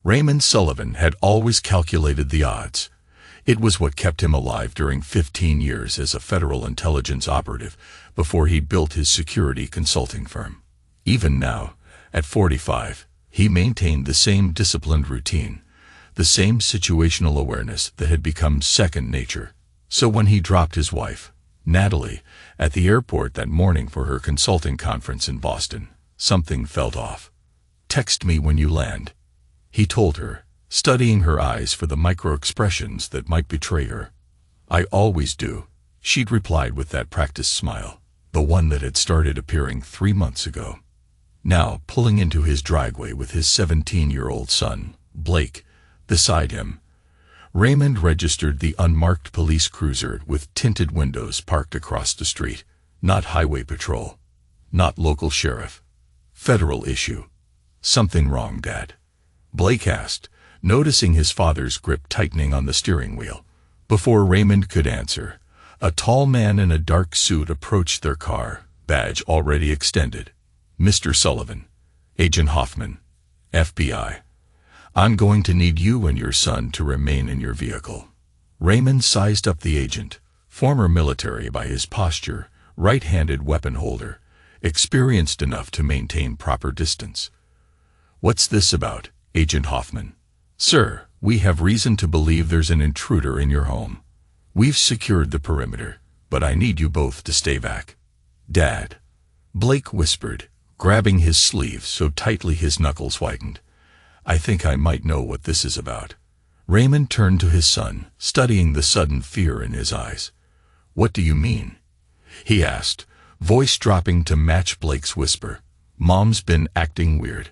Raymond Sullivan had always calculated the odds. It was what kept him alive during 15 years as a federal intelligence operative before he built his security consulting firm. Even now, at 45, he maintained the same disciplined routine, the same situational awareness that had become second nature. So when he dropped his wife, Natalie, at the airport that morning for her consulting conference in Boston, something felt off. "Text me when you land," he told her, studying her eyes for the micro-expressions that might betray her. "I always do," she'd replied with that practiced smile, the one that had started appearing 3 months ago. Now, pulling into his driveway with his 17-year-old son, Blake, beside him, Raymond registered the unmarked police cruiser with tinted windows parked across the street. Not highway patrol. Not local sheriff. Federal issue. "Something wrong, Dad?" Blake asked, noticing his father's grip tightening on the steering wheel. Before Raymond could answer, a tall man in a dark suit approached their car, badge already extended. "Mr. Sullivan, Agent Hoffman, FBI. I'm going to need you and your son to remain in your vehicle." Raymond sized up the agent, former military by his posture, right-handed weapon holder, experienced enough to maintain proper distance. "What's this about, Agent Hoffman?" "Sir, we have reason to believe there's an intruder in your home. We've secured the perimeter, but I need you both to stay back." "Dad," Blake whispered, grabbing his sleeve so tightly his knuckles whitened. "I think I might know what this is about." Raymond turned to his son, studying the sudden fear in his eyes. "What do you mean?" he asked, voice dropping to match Blake's whisper. "Mom's been acting weird.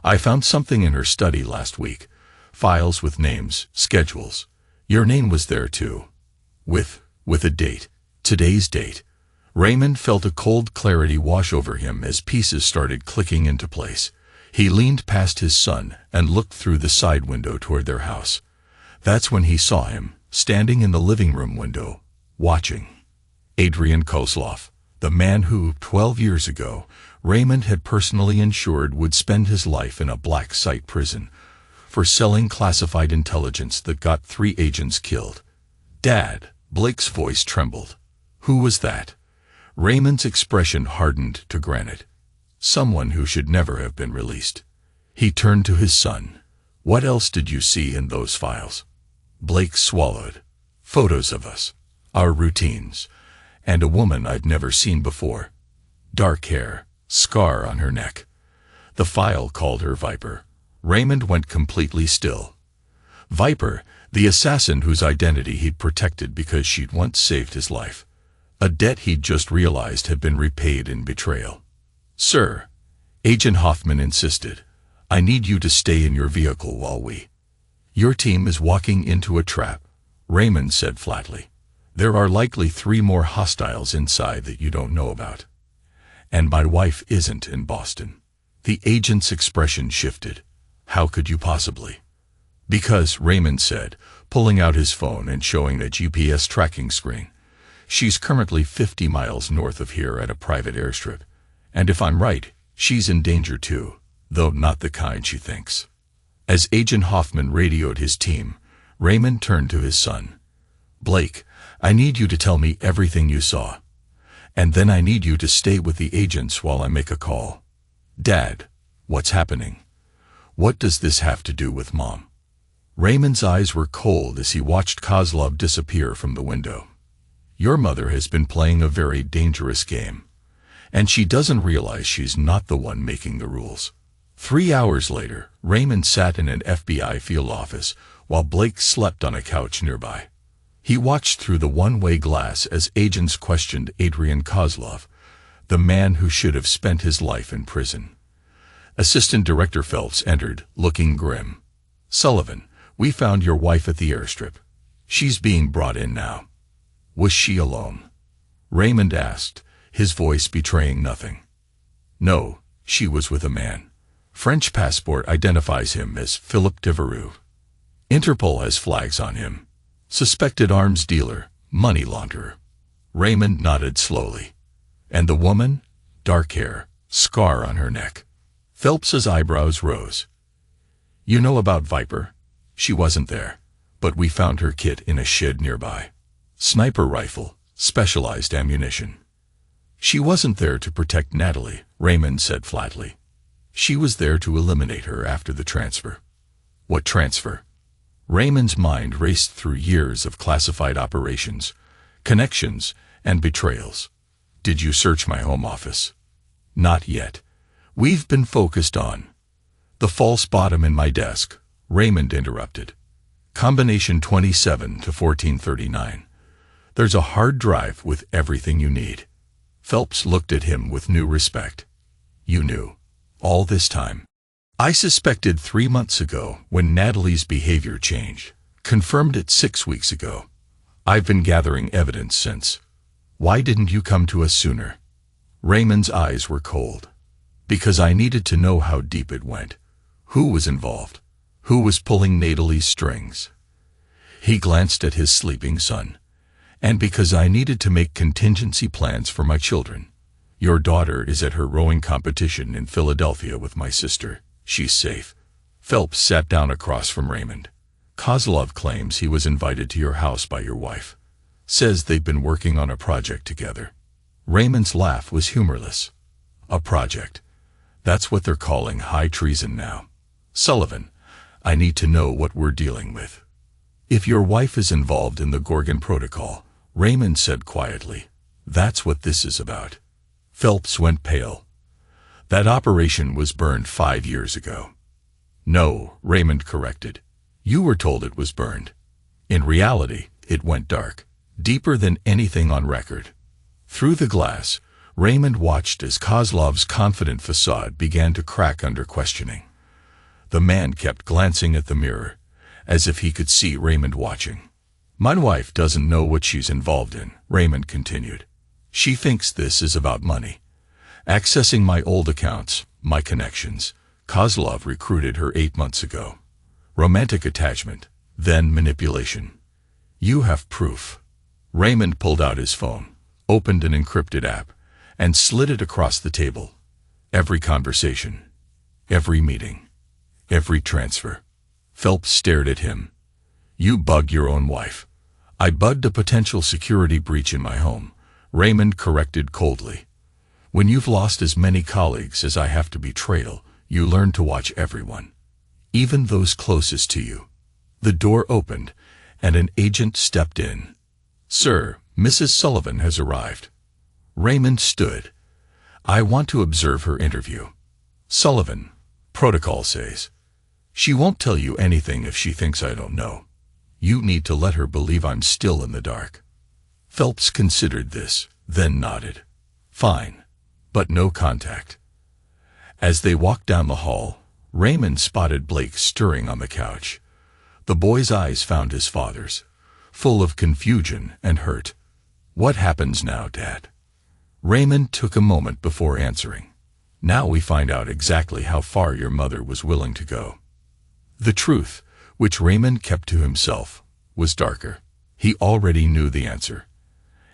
I found something in her study last week. Files with names, schedules. Your name was there too. With a date. Today's date." Raymond felt a cold clarity wash over him as pieces started clicking into place. He leaned past his son and looked through the side window toward their house. That's when he saw him, standing in the living room window, watching. Adrian Kozlov, the man who, 12 years ago, Raymond had personally ensured would spend his life in a black site prison for selling classified intelligence that got 3 agents killed. "Dad," Blake's voice trembled. "Who was that?" Raymond's expression hardened to granite. "Someone who should never have been released." He turned to his son. "What else did you see in those files?" Blake swallowed. "Photos of us, our routines, and a woman I'd never seen before. Dark hair, scar on her neck. The file called her Viper." Raymond went completely still. Viper, the assassin whose identity he'd protected because she'd once saved his life. A debt he'd just realized had been repaid in betrayal. "Sir," Agent Hoffman insisted, "I need you to stay in your vehicle while Your team is walking into a trap," Raymond said flatly. "There are likely 3 more hostiles inside that you don't know about. And my wife isn't in Boston." The agent's expression shifted. "How could you possibly?" "Because," Raymond said, pulling out his phone and showing a GPS tracking screen, "she's currently 50 miles north of here at a private airstrip. And if I'm right, she's in danger too, though not the kind she thinks." As Agent Hoffman radioed his team, Raymond turned to his son. "Blake, I need you to tell me everything you saw. And then I need you to stay with the agents while I make a call." "Dad, what's happening? What does this have to do with Mom?" Raymond's eyes were cold as he watched Kozlov disappear from the window. "Your mother has been playing a very dangerous game. And she doesn't realize she's not the one making the rules." 3 hours later, Raymond sat in an FBI field office while Blake slept on a couch nearby. He watched through the one-way glass as agents questioned Adrian Kozlov, the man who should have spent his life in prison. Assistant Director Phelps entered, looking grim. "Sullivan, we found your wife at the airstrip. She's being brought in now." "Was she alone?" Raymond asked, his voice betraying nothing. "No, she was with a man. French passport identifies him as Philippe Devereux. Interpol has flags on him. Suspected arms dealer, money launderer." Raymond nodded slowly. "And the woman? Dark hair, scar on her neck." Phelps's eyebrows rose. You know about Viper? She wasn't there, but we found her kit in a shed nearby. Sniper rifle, specialized ammunition. She wasn't there to protect Natalie, Raymond said flatly. She was there to eliminate her after the transfer. What transfer? Raymond's mind raced through years of classified operations, connections, and betrayals. Did you search my home office? Not yet. We've been focused on the false bottom in my desk, Raymond interrupted. Combination 27 to 1439. There's a hard drive with everything you need. Phelps looked at him with new respect. You knew. All this time. I suspected 3 months ago when Natalie's behavior changed. Confirmed it 6 weeks ago. I've been gathering evidence since. Why didn't you come to us sooner? Raymond's eyes were cold. Because I needed to know how deep it went. Who was involved? Who was pulling Natalie's strings? He glanced at his sleeping son. And because I needed to make contingency plans for my children. Your daughter is at her rowing competition in Philadelphia with my sister. She's safe. Phelps sat down across from Raymond. Kozlov claims he was invited to your house by your wife. Says they've been working on a project together. Raymond's laugh was humorless. A project. That's what they're calling high treason now. Sullivan, I need to know what we're dealing with. If your wife is involved in the Gorgon Protocol, Raymond said quietly, that's what this is about. Phelps went pale. That operation was burned 5 years ago. No, Raymond corrected. You were told it was burned. In reality, it went dark, deeper than anything on record. Through the glass, Raymond watched as Kozlov's confident facade began to crack under questioning. The man kept glancing at the mirror, as if he could see Raymond watching. My wife doesn't know what she's involved in, Raymond continued. She thinks this is about money. Accessing my old accounts, my connections. Kozlov recruited her 8 months ago. Romantic attachment, then manipulation. You have proof. Raymond pulled out his phone, opened an encrypted app, and slid it across the table. Every conversation, every meeting, every transfer. Phelps stared at him. You bugged your own wife. I bugged a potential security breach in my home, Raymond corrected coldly. When you've lost as many colleagues as I have to betrayal, you learn to watch everyone. Even those closest to you. The door opened, and an agent stepped in. Sir, Mrs. Sullivan has arrived. Raymond stood. I want to observe her interview. Sullivan, protocol says. She won't tell you anything if she thinks I don't know. You need to let her believe I'm still in the dark. Phelps considered this, then nodded. Fine, but no contact. As they walked down the hall, Raymond spotted Blake stirring on the couch. The boy's eyes found his father's, full of confusion and hurt. What happens now, Dad? Raymond took a moment before answering. Now we find out exactly how far your mother was willing to go. The truth, which Raymond kept to himself, was darker. He already knew the answer,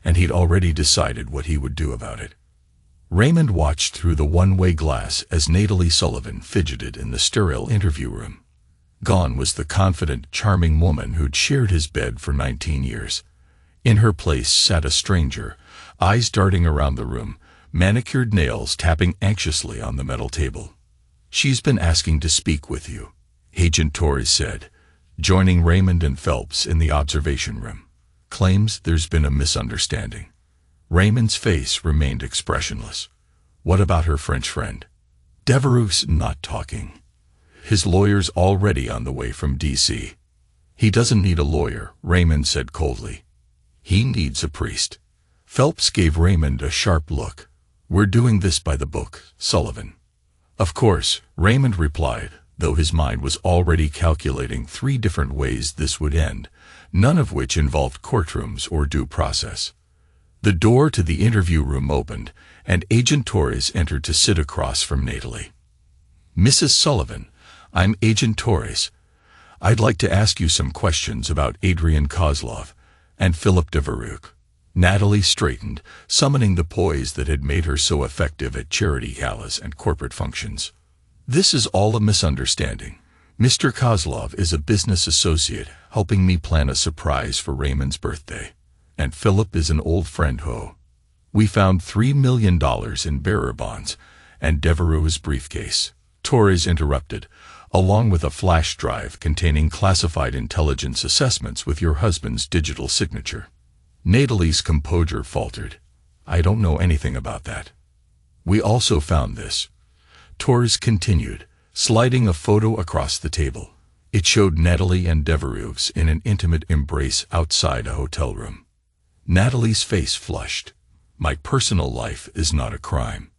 and he'd already decided what he would do about it. Raymond watched through the one-way glass as Natalie Sullivan fidgeted in the sterile interview room. Gone was the confident, charming woman who'd shared his bed for 19 years. In her place sat a stranger, eyes darting around the room, manicured nails tapping anxiously on the metal table. She's been asking to speak with you, Agent Torres said, joining Raymond and Phelps in the observation room. Claims there's been a misunderstanding. Raymond's face remained expressionless. What about her French friend? Devereaux's not talking. His lawyer's already on the way from D.C. He doesn't need a lawyer, Raymond said coldly. He needs a priest. Phelps gave Raymond a sharp look. We're doing this by the book, Sullivan. Of course, Raymond replied, though his mind was already calculating 3 different ways this would end, none of which involved courtrooms or due process. The door to the interview room opened, and Agent Torres entered to sit across from Natalie. Mrs. Sullivan, I'm Agent Torres. I'd like to ask you some questions about Adrian Kozlov and Philip Devereaux. Natalie straightened, summoning the poise that had made her so effective at charity galas and corporate functions. This is all a misunderstanding. Mr. Kozlov is a business associate helping me plan a surprise for Raymond's birthday. And Philip is an old friend ho. We found $3 million in bearer bonds and Devereaux's briefcase. Torres interrupted, along with a flash drive containing classified intelligence assessments with your husband's digital signature. Natalie's composure faltered. I don't know anything about that. We also found this. Torres continued, sliding a photo across the table. It showed Natalie and Devereaux in an intimate embrace outside a hotel room. Natalie's face flushed. My personal life is not a crime.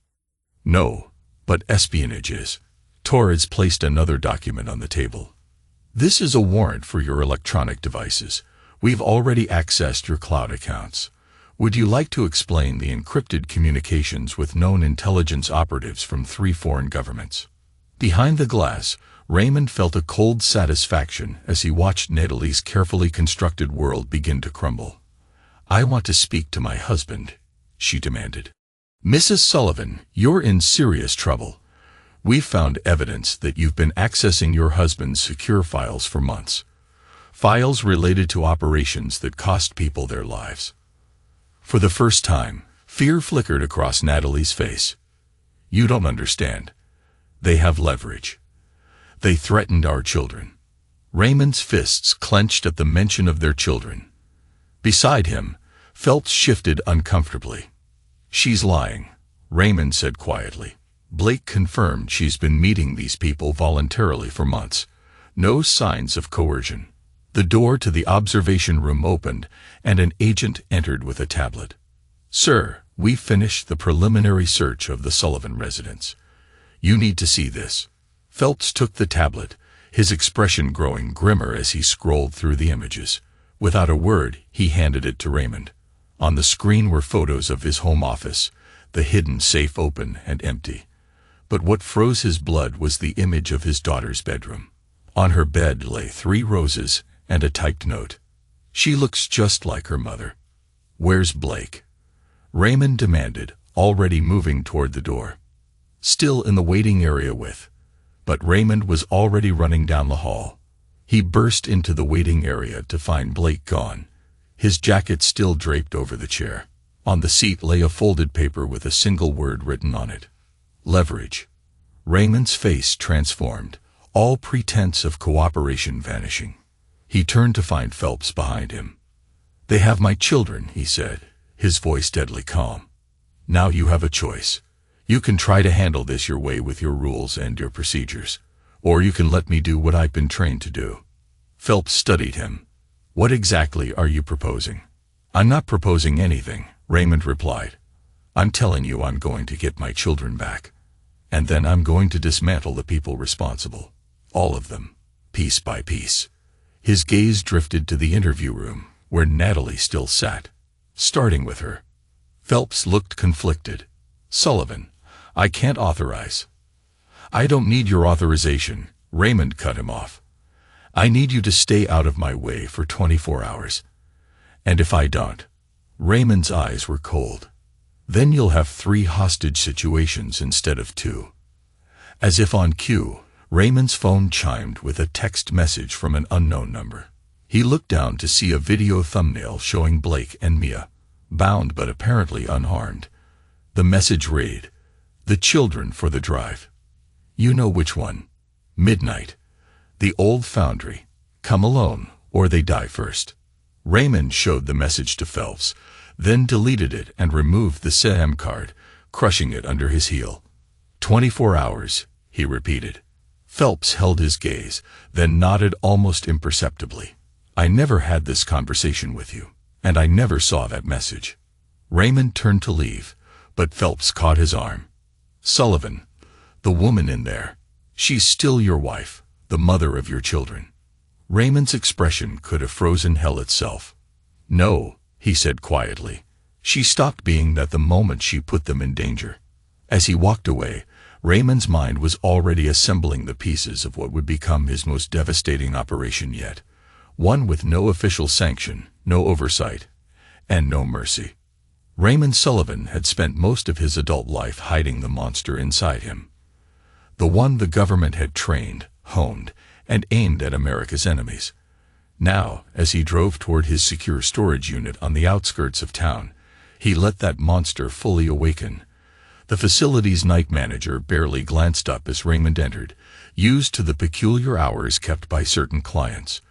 No, but espionage is. Torres placed another document on the table. This is a warrant for your electronic devices. We've already accessed your cloud accounts. Would you like to explain the encrypted communications with known intelligence operatives from 3 foreign governments? Behind the glass, Raymond felt a cold satisfaction as he watched Natalie's carefully constructed world begin to crumble. I want to speak to my husband, she demanded. Mrs. Sullivan, you're in serious trouble. We've found evidence that you've been accessing your husband's secure files for months. Files related to operations that cost people their lives. For the first time, fear flickered across Natalie's face. You don't understand. They have leverage. They threatened our children. Raymond's fists clenched at the mention of their children. Beside him, Phelps shifted uncomfortably. She's lying, Raymond said quietly. Blake confirmed she's been meeting these people voluntarily for months. No signs of coercion. The door to the observation room opened, and an agent entered with a tablet. Sir, we finished the preliminary search of the Sullivan residence. You need to see this. Phelps took the tablet, his expression growing grimmer as he scrolled through the images. Without a word, he handed it to Raymond. On the screen were photos of his home office, the hidden safe open and empty. But what froze his blood was the image of his daughter's bedroom. On her bed lay 3 roses and a typed note. She looks just like her mother. Where's Blake? Raymond demanded, already moving toward the door. Still in the waiting area but Raymond was already running down the hall. He burst into the waiting area to find Blake gone, his jacket still draped over the chair. On the seat lay a folded paper with a single word written on it. Leverage. Raymond's face transformed, all pretense of cooperation vanishing. He turned to find Phelps behind him. They have my children, he said, his voice deadly calm. Now you have a choice. You can try to handle this your way with your rules and your procedures, or you can let me do what I've been trained to do. Phelps studied him. What exactly are you proposing? I'm not proposing anything, Raymond replied. I'm telling you I'm going to get my children back. And then I'm going to dismantle the people responsible. All of them, piece by piece. His gaze drifted to the interview room, where Natalie still sat. Starting with her. Phelps looked conflicted. Sullivan, I can't authorize. I don't need your authorization, Raymond cut him off. I need you to stay out of my way for 24 hours. And if I don't, Raymond's eyes were cold. Then you'll have 3 hostage situations instead of 2. As if on cue, Raymond's phone chimed with a text message from an unknown number. He looked down to see a video thumbnail showing Blake and Mia, bound but apparently unharmed. The message read, "The children for the drive. You know which one. Midnight. The old foundry. Come alone, or they die first." Raymond showed the message to Phelps, then deleted it and removed the SIM card, crushing it under his heel. 24 hours, he repeated. Phelps held his gaze, then nodded almost imperceptibly. I never had this conversation with you, and I never saw that message. Raymond turned to leave, but Phelps caught his arm. Sullivan, the woman in there, she's still your wife, the mother of your children. Raymond's expression could have frozen hell itself. No, he said quietly. She stopped being that the moment she put them in danger. As he walked away, Raymond's mind was already assembling the pieces of what would become his most devastating operation yet. One with no official sanction, no oversight, and no mercy. Raymond Sullivan had spent most of his adult life hiding the monster inside him. The one the government had trained, honed, and aimed at America's enemies. Now, as he drove toward his secure storage unit on the outskirts of town, he let that monster fully awaken. The facility's night manager barely glanced up as Raymond entered, used to the peculiar hours kept by certain clients.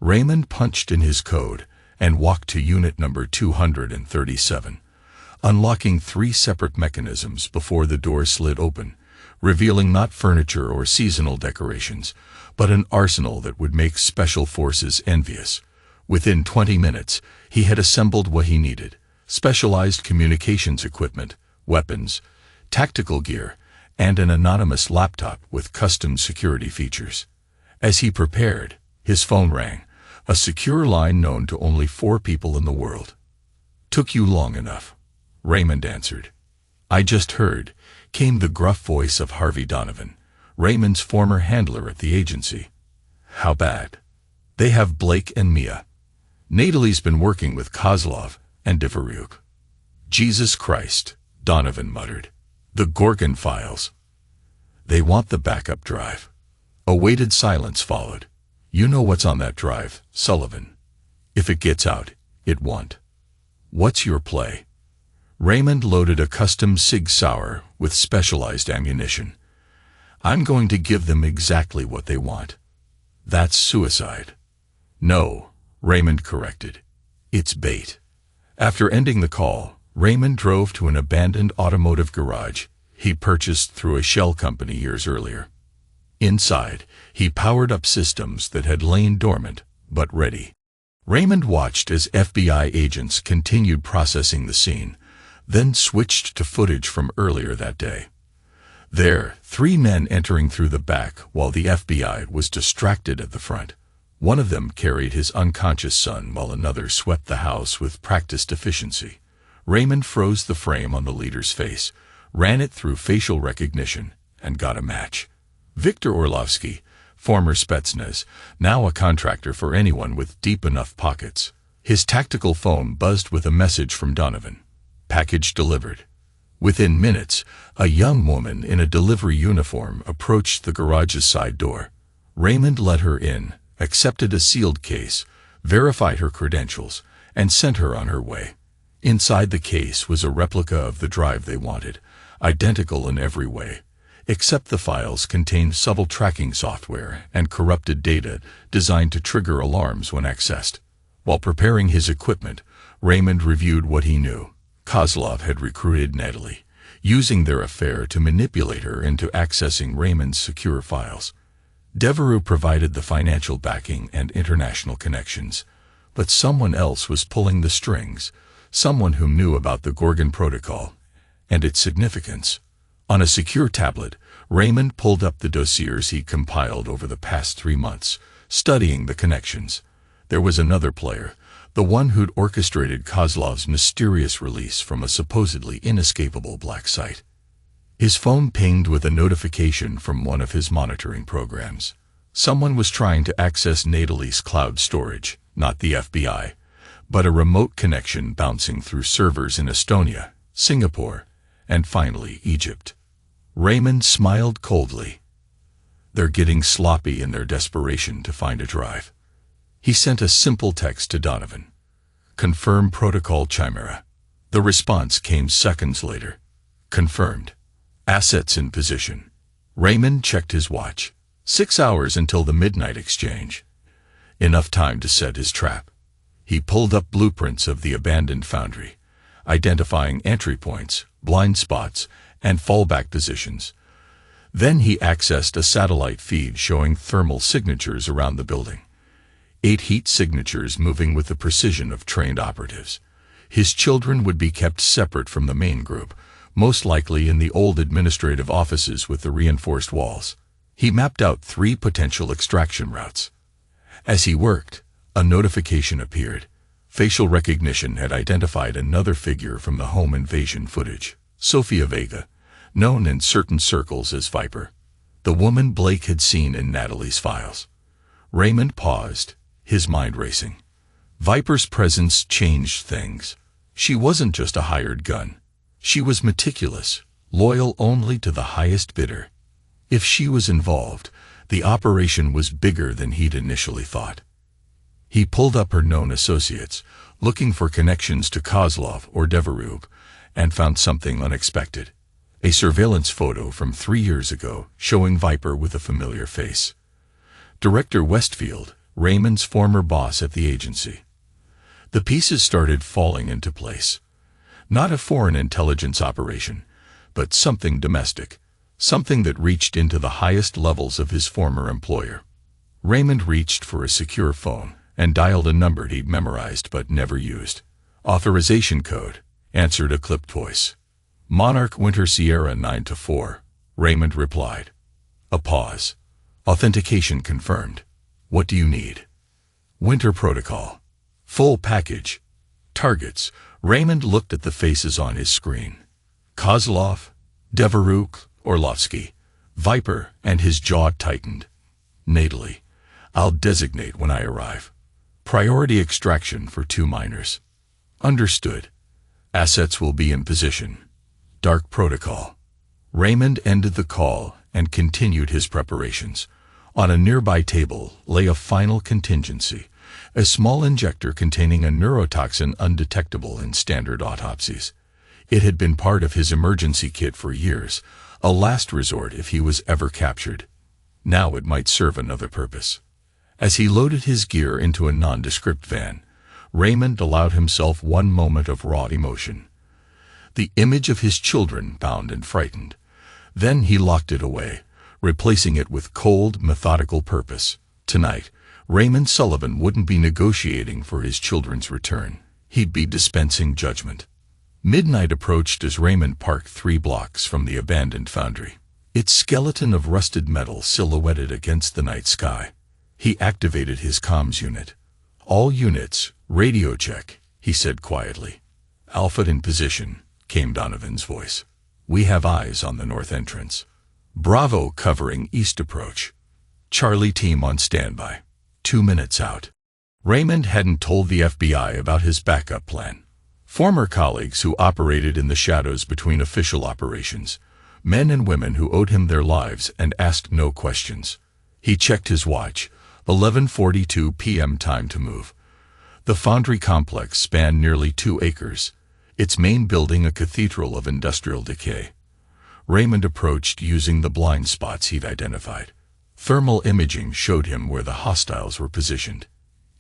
Raymond punched in his code and walked to unit number 237, unlocking 3 separate mechanisms before the door slid open, revealing not furniture or seasonal decorations, but an arsenal that would make special forces envious. Within 20 minutes, he had assembled what he needed: specialized communications equipment, weapons, tactical gear, and an anonymous laptop with custom security features. As he prepared, his phone rang, a secure line known to only 4 people in the world. "Took you long enough," Raymond answered. "I just heard," came the gruff voice of Harvey Donovan, Raymond's former handler at the agency. "How bad?" "They have Blake and Mia. Natalie's been working with Kozlov and Dvoruk." "Jesus Christ," Donovan muttered. "The Gorgon files." "They want the backup drive." A weighted silence followed. "You know what's on that drive, Sullivan. If it gets out, it won't." "What's your play?" Raymond loaded a custom Sig Sauer with specialized ammunition. "I'm going to give them exactly what they want." "That's suicide." "No," Raymond corrected. "It's bait." After ending the call, Raymond drove to an abandoned automotive garage he purchased through a shell company years earlier. Inside, he powered up systems that had lain dormant, but ready. Raymond watched as FBI agents continued processing the scene, then switched to footage from earlier that day. There, 3 men entering through the back while the FBI was distracted at the front. One of them carried his unconscious son while another swept the house with practiced efficiency. Raymond froze the frame on the leader's face, ran it through facial recognition, and got a match. Viktor Orlovsky, former Spetsnaz, now a contractor for anyone with deep enough pockets. His tactical phone buzzed with a message from Donovan. Package delivered. Within minutes, a young woman in a delivery uniform approached the garage's side door. Raymond let her in, accepted a sealed case, verified her credentials, and sent her on her way. Inside the case was a replica of the drive they wanted, identical in every way, except the files contained subtle tracking software and corrupted data designed to trigger alarms when accessed. While preparing his equipment, Raymond reviewed what he knew. Kozlov had recruited Natalie, using their affair to manipulate her into accessing Raymond's secure files. Devereaux provided the financial backing and international connections, but someone else was pulling the strings, someone who knew about the Gorgon Protocol and its significance. On a secure tablet, Raymond pulled up the dossiers he compiled over the past 3 months, studying the connections. There was another player, the one who'd orchestrated Kozlov's mysterious release from a supposedly inescapable black site. His phone pinged with a notification from one of his monitoring programs. Someone was trying to access Natalie's cloud storage, not the FBI, but a remote connection bouncing through servers in Estonia, Singapore, and finally Egypt. Raymond smiled coldly. They're getting sloppy in their desperation to find a drive. He sent a simple text to Donovan. Confirm protocol Chimera. The response came seconds later. Confirmed. Assets in position. Raymond checked his watch. 6 hours until the midnight exchange. Enough time to set his trap. He pulled up blueprints of the abandoned foundry, identifying entry points, blind spots, and fallback positions. Then he accessed a satellite feed showing thermal signatures around the building. 8 heat signatures moving with the precision of trained operatives. His children would be kept separate from the main group, most likely in the old administrative offices with the reinforced walls. He mapped out 3 potential extraction routes. As he worked, a notification appeared. Facial recognition had identified another figure from the home invasion footage, Sofia Vega, known in certain circles as Viper, the woman Blake had seen in Natalie's files. Raymond paused, his mind racing. Viper's presence changed things. She wasn't just a hired gun. She was meticulous, loyal only to the highest bidder. If she was involved, The operation was bigger than he'd initially thought. He pulled up her known associates, looking for connections to Kozlov or Deverug, and found something unexpected. A surveillance photo from 3 years ago showing Viper with a familiar face. Director Westfield, Raymond's former boss at the agency. The pieces started falling into place. Not a foreign intelligence operation, but something domestic, something that reached into the highest levels of his former employer. Raymond reached for a secure phone and dialed a number he'd memorized but never used. Authorization code, answered a clipped voice. Monarch Winter Sierra 9-4, Raymond replied. A pause. Authentication confirmed. What do you need? Winter protocol. Full package. Targets. Raymond looked at the faces on his screen. Kozlov, Deverug, Orlovsky, Viper, and his jaw tightened. Natally. I'll designate when I arrive. Priority extraction for 2 minors. Understood. Assets will be in position. Dark protocol. Raymond ended the call and continued his preparations. On a nearby table lay a final contingency, a small injector containing a neurotoxin undetectable in standard autopsies. It had been part of his emergency kit for years, a last resort if he was ever captured. Now it might serve another purpose. As he loaded his gear into a nondescript van, Raymond allowed himself one moment of raw emotion. The image of his children bound and frightened. Then he locked it away, replacing it with cold, methodical purpose. Tonight, Raymond Sullivan wouldn't be negotiating for his children's return. He'd be dispensing judgment. Midnight approached as Raymond parked 3 blocks from the abandoned foundry. Its skeleton of rusted metal silhouetted against the night sky. He activated his comms unit. All units, radio check, he said quietly. Alpha in position, came Donovan's voice. We have eyes on the north entrance. Bravo covering east approach. Charlie team on standby. 2 minutes out. Raymond hadn't told the FBI about his backup plan. Former colleagues who operated in the shadows between official operations. Men and women who owed him their lives and asked no questions. He checked his watch. 11:42 p.m. time to move. The foundry complex spanned nearly 2 acres, its main building a cathedral of industrial decay. Raymond approached using the blind spots he'd identified. Thermal imaging showed him where the hostiles were positioned.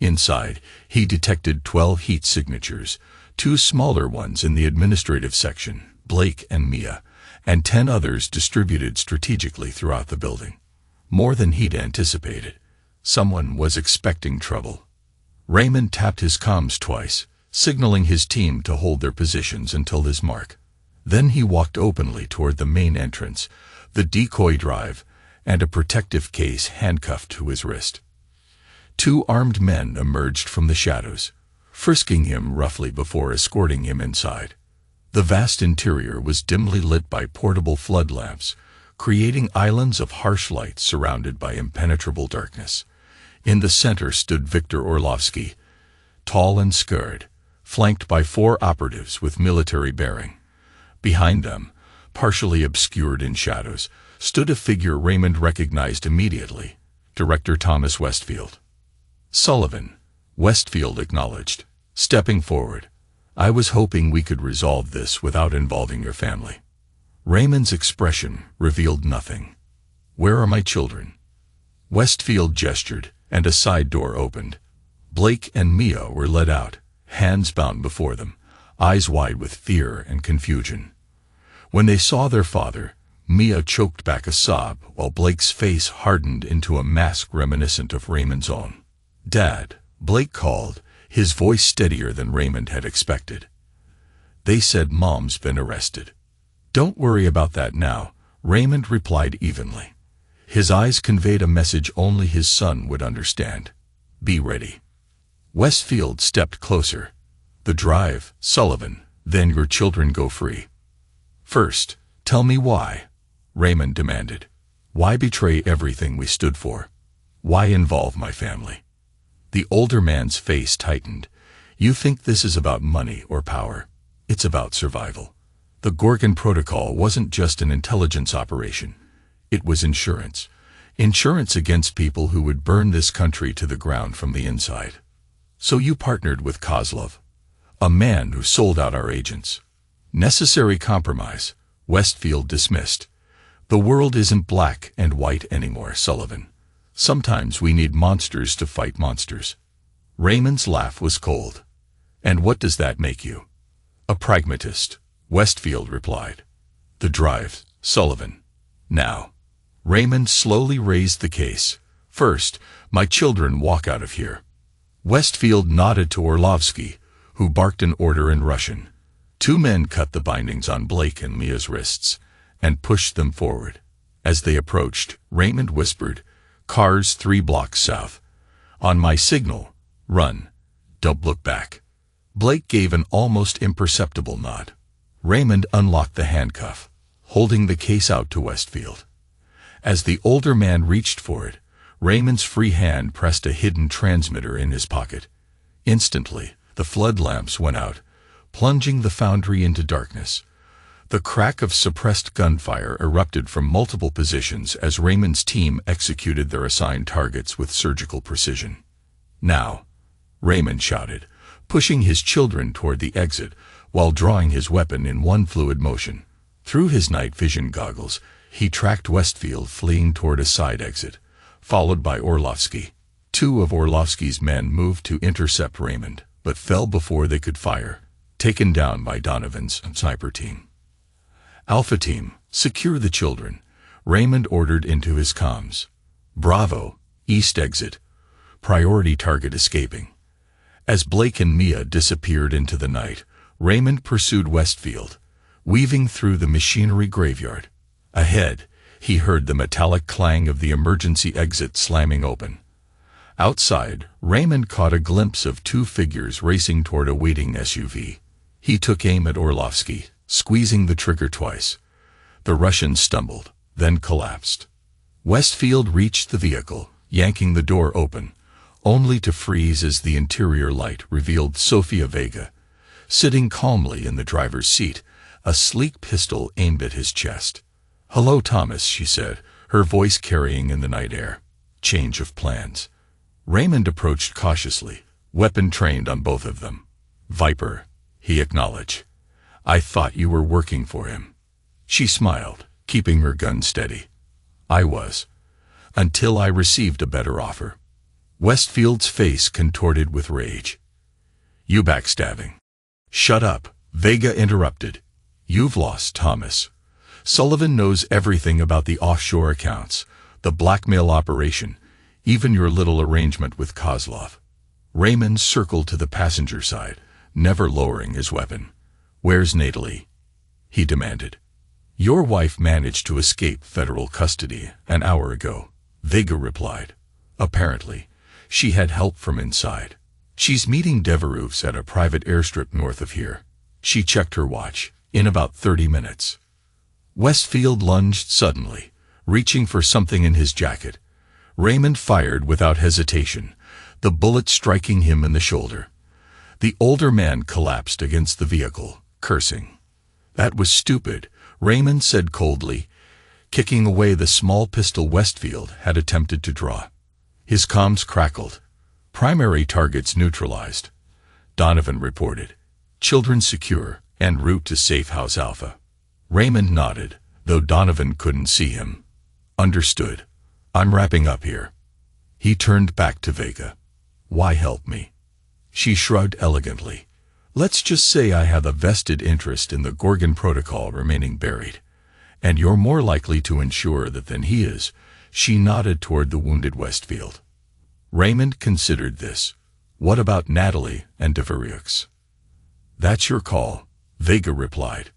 Inside, he detected 12 heat signatures, 2 smaller ones in the administrative section, Blake and Mia, and 10 others distributed strategically throughout the building. More than he'd anticipated. Someone was expecting trouble. Raymond tapped his comms twice, signaling his team to hold their positions until his mark. Then he walked openly toward the main entrance, the decoy drive, and a protective case handcuffed to his wrist. 2 armed men emerged from the shadows, frisking him roughly before escorting him inside. The vast interior was dimly lit by portable flood lamps, creating islands of harsh light surrounded by impenetrable darkness. In the center stood Viktor Orlovsky, tall and scarred, flanked by 4 operatives with military bearing. Behind them, partially obscured in shadows, stood a figure Raymond recognized immediately, Director Thomas Westfield. Sullivan, Westfield acknowledged, stepping forward. I was hoping we could resolve this without involving your family. Raymond's expression revealed nothing. Where are my children? Westfield gestured, and a side door opened. Blake and Mia were led out, hands bound before them, eyes wide with fear and confusion. When they saw their father, Mia choked back a sob while Blake's face hardened into a mask reminiscent of Raymond's own. Dad, Blake called, his voice steadier than Raymond had expected. They said Mom's been arrested. Don't worry about that now, Raymond replied evenly. His eyes conveyed a message only his son would understand. Be ready. Westfield stepped closer. The drive, Sullivan, then your children go free. First, tell me why, Raymond demanded. Why betray everything we stood for? Why involve my family? The older man's face tightened. You think this is about money or power. It's about survival. The Gorgon Protocol wasn't just an intelligence operation. It was insurance. Insurance against people who would burn this country to the ground from the inside. So you partnered with Kozlov, a man who sold out our agents. Necessary compromise, Westfield dismissed. The world isn't black and white anymore, Sullivan. Sometimes we need monsters to fight monsters. Raymond's laugh was cold. And what does that make you? A pragmatist, Westfield replied. The drive, Sullivan. Now. Raymond slowly raised the case. First, my children walk out of here. Westfield nodded to Orlovsky, who barked an order in Russian. Two men cut the bindings on Blake and Mia's wrists and pushed them forward. As they approached, Raymond whispered, "Cars 3 blocks south. On my signal, run. Don't look back." Blake gave an almost imperceptible nod. Raymond unlocked the handcuff, holding the case out to Westfield. As the older man reached for it, Raymond's free hand pressed a hidden transmitter in his pocket. Instantly, the flood lamps went out, plunging the foundry into darkness. The crack of suppressed gunfire erupted from multiple positions as Raymond's team executed their assigned targets with surgical precision. "Now," Raymond shouted, pushing his children toward the exit while drawing his weapon in one fluid motion. Through his night vision goggles, he tracked Westfield fleeing toward a side exit, followed by Orlovsky. Two of Orlovsky's men moved to intercept Raymond, but fell before they could fire, taken down by Donovan's sniper team. "Alpha Team, secure the children," Raymond ordered into his comms. "Bravo, east exit. Priority target escaping." As Blake and Mia disappeared into the night, Raymond pursued Westfield, weaving through the machinery graveyard. Ahead, he heard the metallic clang of the emergency exit slamming open. Outside, Raymond caught a glimpse of two figures racing toward a waiting SUV. He took aim at Orlovsky, squeezing the trigger twice. The Russian stumbled, then collapsed. Westfield reached the vehicle, yanking the door open, only to freeze as the interior light revealed Sofia Vega, sitting calmly in the driver's seat, a sleek pistol aimed at his chest. "Hello, Thomas," she said, her voice carrying in the night air. "Change of plans." Raymond approached cautiously, weapon trained on both of them. "Viper," he acknowledged. "I thought you were working for him." She smiled, keeping her gun steady. "I was. Until I received a better offer." Westfield's face contorted with rage. "You backstabbing." "Shut up," Vega interrupted. "You've lost, Thomas. Sullivan knows everything about the offshore accounts, the blackmail operation, even your little arrangement with Kozlov." Raymond circled to the passenger side, never lowering his weapon. "Where's Natalie?" he demanded. "Your wife managed to escape federal custody an hour ago," Vega replied. "Apparently, she had help from inside. She's meeting Deveroufs at a private airstrip north of here." She checked her watch. "In about 30 minutes. Westfield lunged suddenly, reaching for something in his jacket. Raymond fired without hesitation, the bullet striking him in the shoulder. The older man collapsed against the vehicle, cursing. "That was stupid," Raymond said coldly, kicking away the small pistol Westfield had attempted to draw. His comms crackled. "Primary targets neutralized," Donovan reported. "Children secure, en route to Safe House Alpha." Raymond nodded, though Donovan couldn't see him. "Understood. I'm wrapping up here." He turned back to Vega. "Why help me?" She shrugged elegantly. "Let's just say I have a vested interest in the Gorgon Protocol remaining buried, and you're more likely to ensure that than he is." She nodded toward the wounded Westfield. Raymond considered this. "What about Natalie and Deveroux?" "That's your call," Vega replied.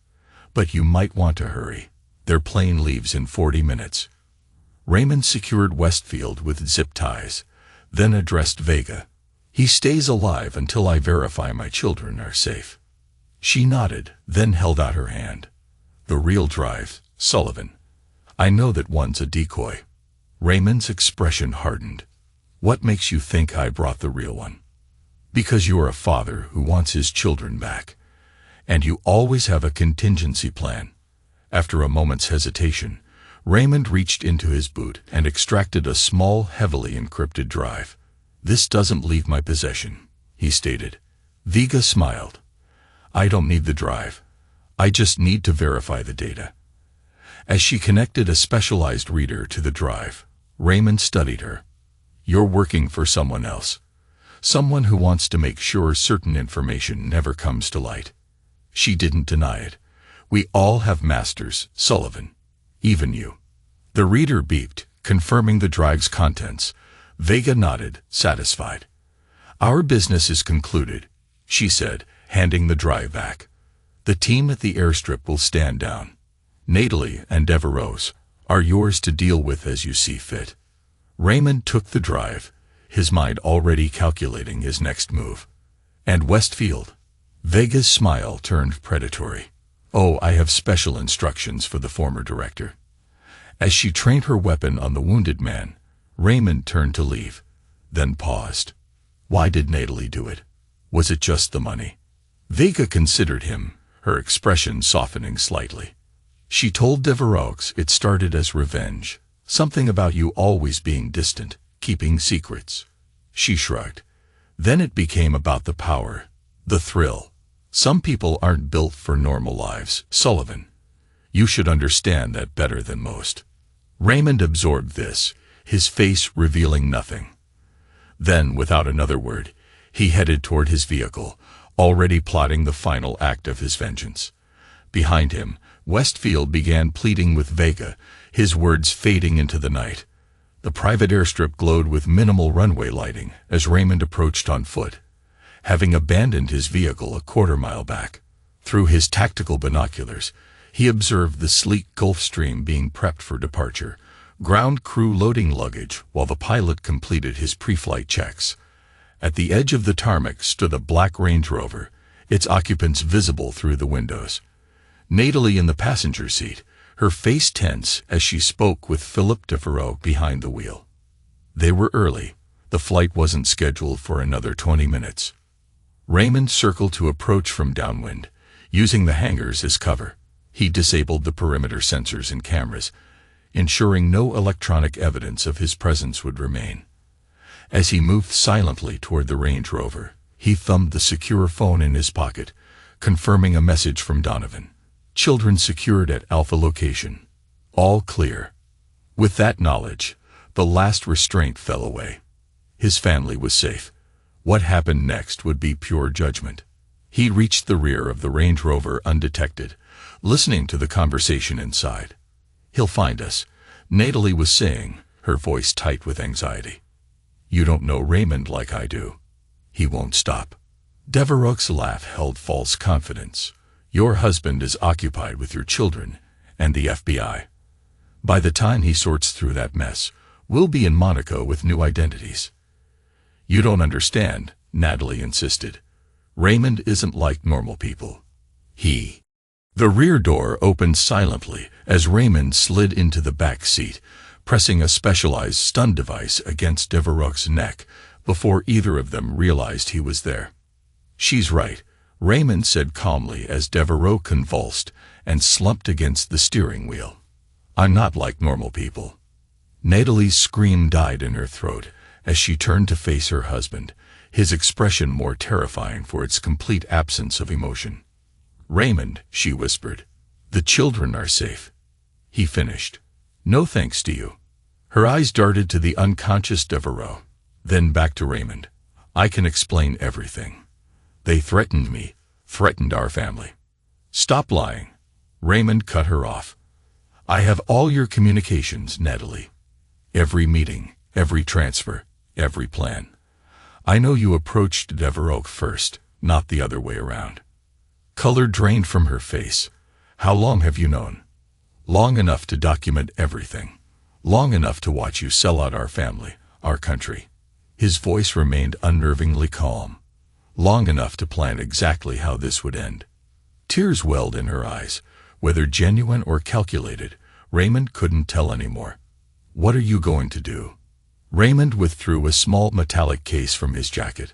"But you might want to hurry. Their plane leaves in 40 minutes. Raymond secured Westfield with zip ties, then addressed Vega. "He stays alive until I verify my children are safe." She nodded, then held out her hand. "The real drive, Sullivan. I know that one's a decoy." Raymond's expression hardened. "What makes you think I brought the real one?" "Because you're a father who wants his children back. And you always have a contingency plan." After a moment's hesitation, Raymond reached into his boot and extracted a small, heavily encrypted drive. "This doesn't leave my possession," he stated. Vega smiled. "I don't need the drive. I just need to verify the data." As she connected a specialized reader to the drive, Raymond studied her. "You're working for someone else. Someone who wants to make sure certain information never comes to light." She didn't deny it. "We all have masters, Sullivan. Even you." The reader beeped, confirming the drive's contents. Vega nodded, satisfied. "Our business is concluded," she said, handing the drive back. "The team at the airstrip will stand down. Natalie and Devereaux are yours to deal with as you see fit." Raymond took the drive, his mind already calculating his next move. "And Westfield?" Vega's smile turned predatory. "Oh, I have special instructions for the former director." As she trained her weapon on the wounded man, Raymond turned to leave, then paused. Why did Natalie do it? Was it just the money? Vega considered him, her expression softening slightly. "She told Devereaux it started as revenge, something about you always being distant, keeping secrets." She shrugged. "Then it became about the power, the thrill. Some people aren't built for normal lives, Sullivan. You should understand that better than most." Raymond absorbed this, his face revealing nothing. Then, without another word, he headed toward his vehicle, already plotting the final act of his vengeance. Behind him, Westfield began pleading with Vega, his words fading into the night. The private airstrip glowed with minimal runway lighting as Raymond approached on foot, having abandoned his vehicle a quarter-mile back. Through his tactical binoculars, he observed the sleek Gulfstream being prepped for departure, ground crew loading luggage while the pilot completed his pre-flight checks. At the edge of the tarmac stood a black Range Rover, its occupants visible through the windows. Natalie in the passenger seat, her face tense as she spoke with Philip Devereaux behind the wheel. They were early. The flight wasn't scheduled for another 20 minutes. Raymond circled to approach from downwind, using the hangars as cover. He disabled the perimeter sensors and cameras, ensuring no electronic evidence of his presence would remain. As he moved silently toward the Range Rover, he thumbed the secure phone in his pocket, confirming a message from Donovan. "Children secured at Alpha location. All clear." With that knowledge, the last restraint fell away. His family was safe. What happened next would be pure judgment. He reached the rear of the Range Rover undetected, listening to the conversation inside. "He'll find us," Natalie was saying, her voice tight with anxiety. "You don't know Raymond like I do. He won't stop." Devereaux's laugh held false confidence. "Your husband is occupied with your children and the FBI. By the time he sorts through that mess, we'll be in Monaco with new identities." "You don't understand," Natalie insisted. "Raymond isn't like normal people. The rear door opened silently as Raymond slid into the back seat, pressing a specialized stun device against Devereaux's neck before either of them realized he was there. "She's right," Raymond said calmly as Devereaux convulsed and slumped against the steering wheel. "I'm not like normal people." Natalie's scream died in her throat as she turned to face her husband, his expression more terrifying for its complete absence of emotion. "Raymond," she whispered, "the children are safe." He finished. "No thanks to you." Her eyes darted to the unconscious Devereaux, then back to Raymond. "I can explain everything. They threatened me, threatened our family." "Stop lying." Raymond cut her off. "I have all your communications, Natalie. Every meeting, every transfer, every plan. I know you approached Devereaux first, not the other way around." Color drained from her face. "How long have you known?" "Long enough to document everything. Long enough to watch you sell out our family, our country." His voice remained unnervingly calm. "Long enough to plan exactly how this would end." Tears welled in her eyes. Whether genuine or calculated, Raymond couldn't tell anymore. "What are you going to do?" Raymond withdrew a small metallic case from his jacket.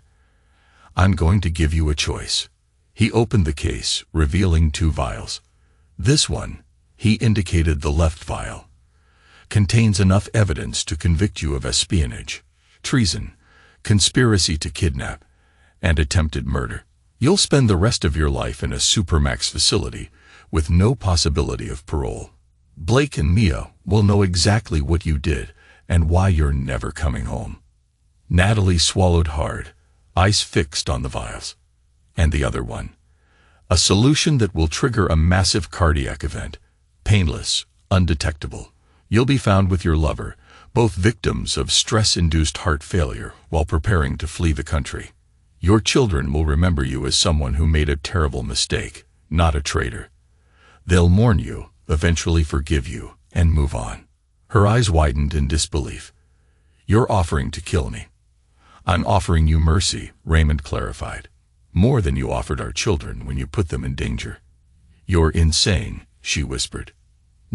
"I'm going to give you a choice." He opened the case, revealing 2 vials. "This one," he indicated the left vial. contains enough evidence to convict you of espionage, treason, conspiracy to kidnap, and attempted murder. You'll spend the rest of your life in a supermax facility with no possibility of parole. Blake and Mia will know exactly what you did and why you're never coming home. Natalie swallowed hard, eyes fixed on the vials. And the other one. A solution that will trigger a massive cardiac event. Painless, undetectable. You'll be found with your lover, both victims of stress-induced heart failure while preparing to flee the country. Your children will remember you as someone who made a terrible mistake, not a traitor. They'll mourn you, eventually forgive you, and move on. Her eyes widened in disbelief. You're offering to kill me. I'm offering you mercy, Raymond clarified. More than you offered our children when you put them in danger. You're insane, she whispered.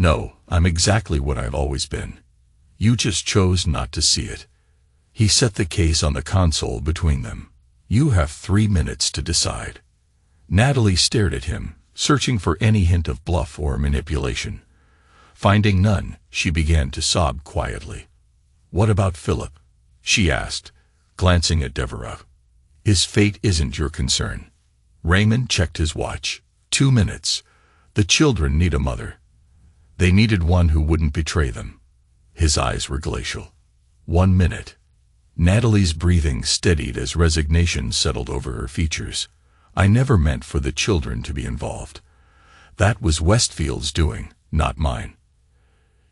No, I'm exactly what I've always been. You just chose not to see it. He set the case on the console between them. You have 3 minutes to decide. Natalie stared at him, searching for any hint of bluff or manipulation. Finding none, she began to sob quietly. What about Philip? She asked, glancing at Devereaux. His fate isn't your concern. Raymond checked his watch. 2 minutes. The children need a mother. They needed one who wouldn't betray them. His eyes were glacial. 1 minute. Natalie's breathing steadied as resignation settled over her features. I never meant for the children to be involved. That was Westfield's doing, not mine.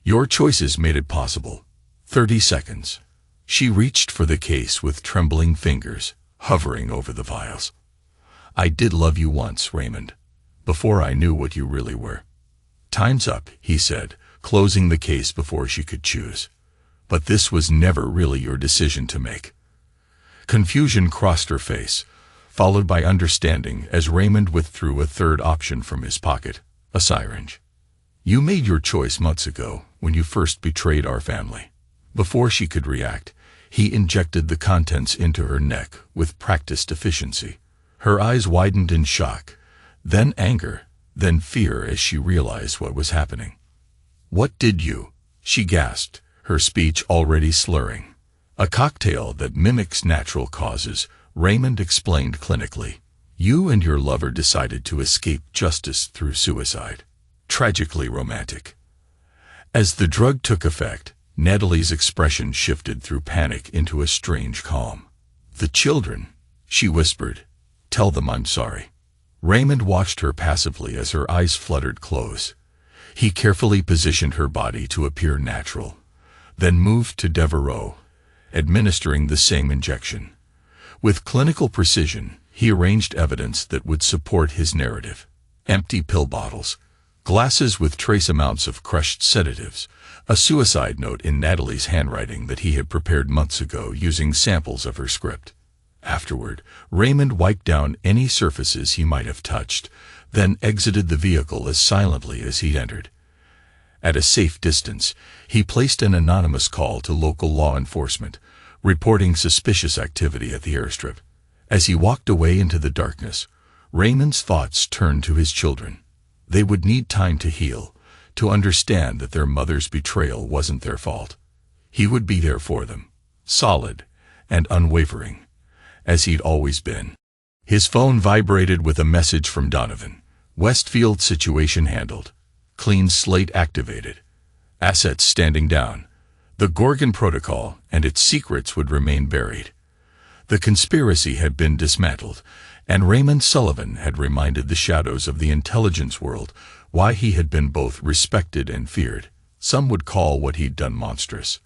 Your choices made it possible. 30 seconds. She reached for the case with trembling fingers, hovering over the vials. I did love you once, Raymond, before I knew what you really were. Time's up, he said, closing the case before she could choose. But this was never really your decision to make. Confusion crossed her face, followed by understanding as Raymond withdrew a third option from his pocket, a syringe. You made your choice months ago when you first betrayed our family. Before she could react, he injected the contents into her neck with practiced efficiency. Her eyes widened in shock, then anger, then fear as she realized what was happening. What did you? She gasped, her speech already slurring. A cocktail that mimics natural causes, Raymond explained clinically. You and your lover decided to escape justice through suicide. Tragically romantic. As the drug took effect, Natalie's expression shifted through panic into a strange calm. The children, she whispered. Tell them I'm sorry. Raymond watched her passively as her eyes fluttered close. He carefully positioned her body to appear natural, then moved to Devereaux, administering the same injection. With clinical precision, he arranged evidence that would support his narrative. Empty pill bottles, glasses with trace amounts of crushed sedatives, a suicide note in Natalie's handwriting that he had prepared months ago using samples of her script. Afterward, Raymond wiped down any surfaces he might have touched, then exited the vehicle as silently as he'd entered. At a safe distance, he placed an anonymous call to local law enforcement, reporting suspicious activity at the airstrip. As he walked away into the darkness, Raymond's thoughts turned to his children. They would need time to heal, to understand that their mother's betrayal wasn't their fault. He would be there for them, solid and unwavering, as he'd always been. His phone vibrated with a message from Donovan. Westfield situation handled. Clean slate activated. Assets standing down. The Gorgon Protocol and its secrets would remain buried. The conspiracy had been dismantled, and Raymond Sullivan had reminded the shadows of the intelligence world why he had been both respected and feared. Some would call what he'd done monstrous.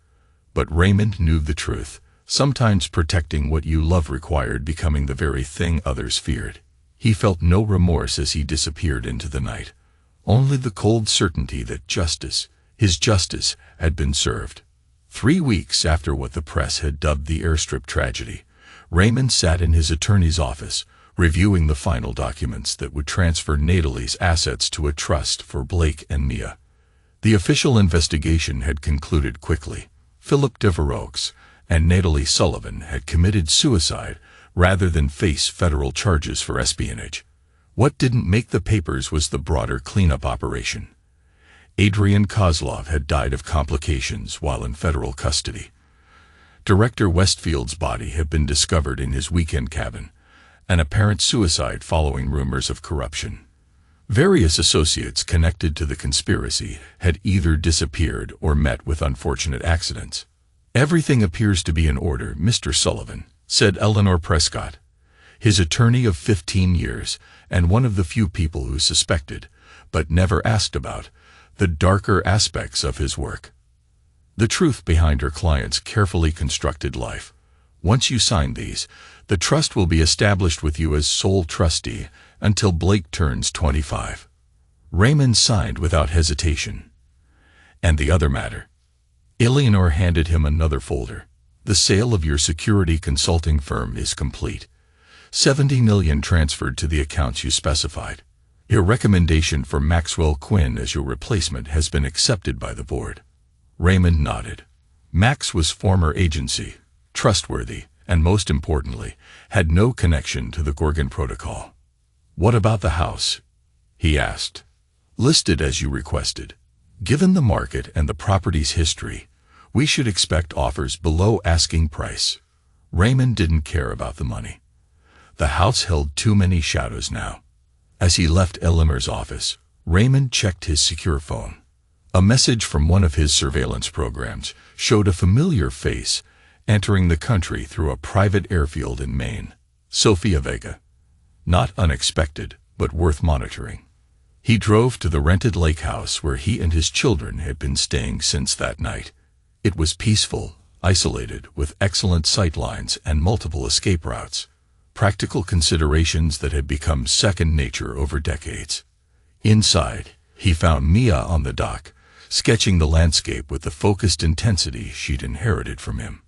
But Raymond knew the truth. Sometimes protecting what you love required becoming the very thing others feared. He felt no remorse as he disappeared into the night. Only the cold certainty that justice, his justice, had been served. 3 weeks after what the press had dubbed the airstrip tragedy, Raymond sat in his attorney's office, reviewing the final documents that would transfer Natalie's assets to a trust for Blake and Mia. The official investigation had concluded quickly. Philip Devereaux and Natalie Sullivan had committed suicide rather than face federal charges for espionage. What didn't make the papers was the broader cleanup operation. Adrian Kozlov had died of complications while in federal custody. Director Westfield's body had been discovered in his weekend cabin, an apparent suicide following rumors of corruption. Various associates connected to the conspiracy had either disappeared or met with unfortunate accidents. "Everything appears to be in order, Mr. Sullivan," said Eleanor Prescott, his attorney of 15 years and one of the few people who suspected, but never asked about, the darker aspects of his work. The truth behind her client's carefully constructed life. "Once you sign these, the trust will be established with you as sole trustee until Blake turns 25. Raymond signed without hesitation. "And the other matter." Eleanor handed him another folder. "The sale of your security consulting firm is complete. $70 million transferred to the accounts you specified. Your recommendation for Maxwell Quinn as your replacement has been accepted by the board." Raymond nodded. Max was former agency, trustworthy, and most importantly, had no connection to the Gorgon Protocol. "What about the house?" he asked. "Listed as you requested. Given the market and the property's history, we should expect offers below asking price." Raymond didn't care about the money. The house held too many shadows now. As he left Eleanor's office, Raymond checked his secure phone. A message from one of his surveillance programs showed a familiar face entering the country through a private airfield in Maine. Sofia Vega. Not unexpected, but worth monitoring. He drove to the rented lake house where he and his children had been staying since that night. It was peaceful, isolated, with excellent sight lines and multiple escape routes. Practical considerations that had become second nature over decades. Inside, he found Mia on the dock, sketching the landscape with the focused intensity she'd inherited from him.